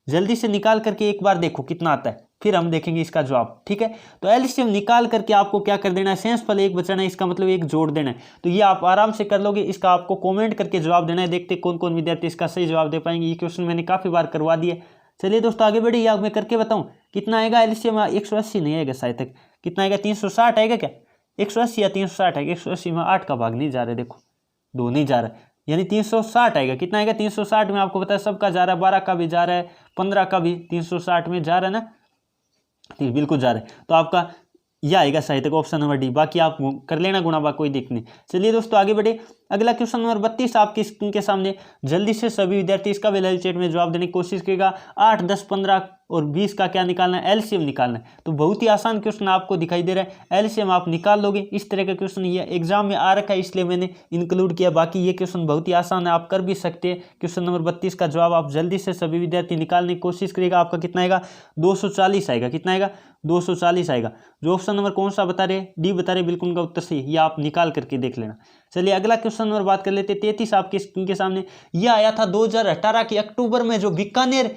Speaker 1: जल्दी से निकाल करके एक बार देखो कितना आता है, फिर हम देखेंगे इसका जवाब। ठीक है, तो एलसीएम निकाल करके आपको क्या कर देना है? शेषफल 1 बचाना है, इसका मतलब 1 जोड़ देना है। तो ये आप आराम से कर लोगे। इसका आपको कमेंट करके जवाब देना है। देखते कौन कौन विद्यार्थी इसका सही जवाब दे पाएंगे। ये क्वेश्चन मैंने काफी बार करवा दिए। चलिए दोस्तों, आगे बढ़िए। मैं करके बताऊं कितना आएगा एलसीएम? 180 नहीं आएगा शायद तक। कितना आएगा? 360 आएगा क्या? 180 या 360 आएगा? 180 में 8 का भाग नहीं जा रहा है, देखो 2 नहीं जा रहा है, यानी 360 आएगा। कितना आएगा? 360 में आपको पता है सबका जा रहा है, 12 का भी जा रहा है, 15 का भी 360 में जा रहा है ना, ठीक बिल्कुल जा रहा है। तो आपका यह आएगा साहित्य का ऑप्शन नंबर डी। बाकी आप कर लेना गुणा भाग, कोई दिक्कत नहीं। चलिए दोस्तों, आगे बढ़े। अगला क्वेश्चन नंबर 32 आपकी स्क्रीन के सामने। जल्दी से सभी विद्यार्थी इसका भी लाइव चैट में जवाब देने की कोशिश करेगा। 8, 10, 15 और 20 का क्या निकालना है? एलसीएम निकालना है। तो बहुत ही आसान क्वेश्चन आपको दिखाई दे रहा है, एलसीएम आप निकाल लोगे। इस तरह का क्वेश्चन ये एग्जाम में आ रखा है, इसलिए मैंने इंक्लूड किया। बाकी ये क्वेश्चन बहुत ही आसान है, आप कर भी सकते हैं। क्वेश्चन नंबर 32 का जवाब आप जल्दी से सभी विद्यार्थी निकालने की कोशिश करेगा। आपका कितना आएगा? 240 आएगा। कितना आएगा? 240 आएगा। जो ऑप्शन नंबर कौन सा बता रहे? डी बता रहे। बिल्कुल उनका उत्तर सही, ये आप निकाल करके देख लेना। चलिए अगला क्वेश्चन नंबर बात कर लेते हैं 33 आपके स्क्रीन के सामने। यह आया था 2018 के अक्टूबर में, जो बीकानेर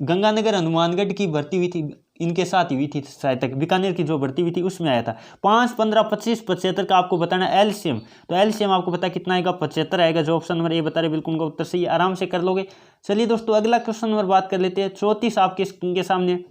Speaker 1: गंगानगर हनुमानगढ़ की भर्ती हुई थी। इनके साथ ही हुई थी सहायतक, बीकानेर की जो भर्ती हुई थी उसमें आया था। 5, 15, 25, 75 का आपको बताना एलसीएम। तो एलसीएम आपको पता कितना आएगा, 75 आएगा। जो ऑप्शन नंबर ए बता रहे बिल्कुल उनका उत्तर सही है, आराम से कर लोगे। चलिए दोस्तों अगला क्वेश्चन नंबर बात कर लेते हैं। 34 आपके स्क्रीन के सामने।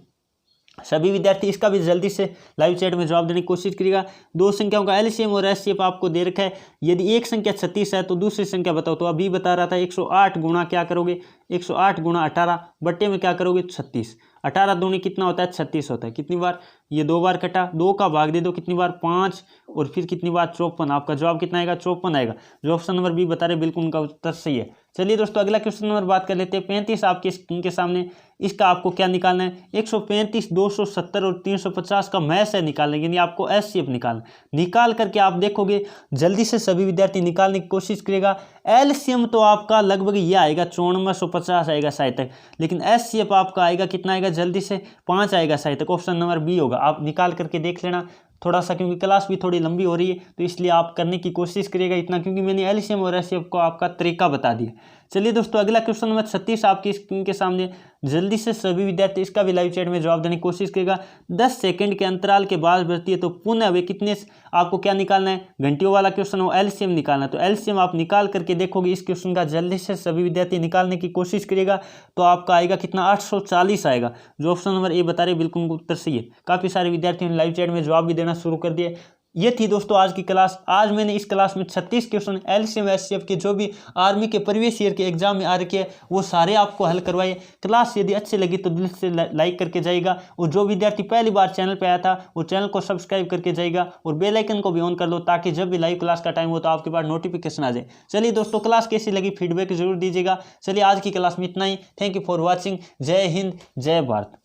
Speaker 1: सभी विद्यार्थी इसका भी जल्दी से लाइव चैट में जवाब देने की कोशिश करिएगा। दो संख्याओं का एलसीएम और एचसीएफ आपको दे रखा है। यदि एक संख्या 36 है तो दूसरी संख्या बताओ। तो अभी बता रहा था 108 गुणा क्या करोगे, 108 गुणा 18 बट्टे में क्या करोगे 36। 18 दूनी कितना होता है 36 होता है। कितनी बार, ये 2 बार कटा, 2 का भाग दे दो कितनी बार 5, और फिर कितनी बार 54। आपका जवाब कितना आएगा 54 आएगा। जो ऑप्शन नंबर बी बता रहे बिल्कुल उनका उत्तर सही है। चलिए दोस्तों अगला क्वेश्चन नंबर बात कर लेते हैं। 35 आपके स्क्रीन के सामने। इसका आपको क्या निकालना है, 135, 270 और 350 का मैस है निकालना, यानी आपको एचसीएफ निकालना। निकाल करके आप देखोगे, जल्दी से सभी विद्यार्थी निकालने की कोशिश करेगा। एलसीएम तो आपका लगभग ये आएगा 5450 आएगा शायद तक, लेकिन एचसीएफ आपका आएगा कितना आएगा, जल्दी से 5 आएगा शायद तक। ऑप्शन नंबर बी होगा। आप निकाल करके देख लेना थोड़ा सा, क्योंकि क्लास भी थोड़ी लंबी हो रही है तो इसलिए आप करने की कोशिश करिएगा इतना, क्योंकि मैंने एलसीएम और एचसीएफ को आपका तरीका बता दिया। चलिए दोस्तों अगला क्वेश्चन नंबर 36 आपकी स्क्रीन के सामने। जल्दी से सभी विद्यार्थी इसका भी लाइव चैट में जवाब देने की कोशिश करेगा। 10 सेकंड के अंतराल के बाद बढ़ती है तो पुनः वे कितने, आपको क्या निकालना है, घंटियों वाला क्वेश्चन हो, एलसीएम निकालना है। तो एलसीएम आप निकाल करके देखोगे इस क्वेश्चन का, जल्दी से सभी विद्यार्थी निकालने की कोशिश करेगा तो आपका आएगा कितना 840 आएगा। जो ऑप्शन नंबर ए बता रहे बिल्कुल उत्तर सही है। काफ़ी सारे विद्यार्थियों ने लाइव चैट में जवाब भी देना शुरू कर दिए। ये थी दोस्तों आज की क्लास। आज मैंने इस क्लास में 36 क्वेश्चन एलसीएम एचसीएफ के जो भी आर्मी के प्रीवियस ईयर के एग्जाम में आ रखे हैं वो सारे आपको हल करवाए। क्लास यदि अच्छी लगी तो दिल से लाइक करके जाइएगा, और जो विद्यार्थी पहली बार चैनल पे आया था वो चैनल को सब्सक्राइब करके जाइएगा, और बेल आइकन को भी ऑन कर लो ताकि जब भी लाइव क्लास का टाइम हो तो आपके पास नोटिफिकेशन आ जाए। चलिए दोस्तों क्लास कैसी लगी फीडबैक जरूर दीजिएगा। चलिए आज की क्लास में इतना ही। Thank you for watching. जय हिंद, जय भारत।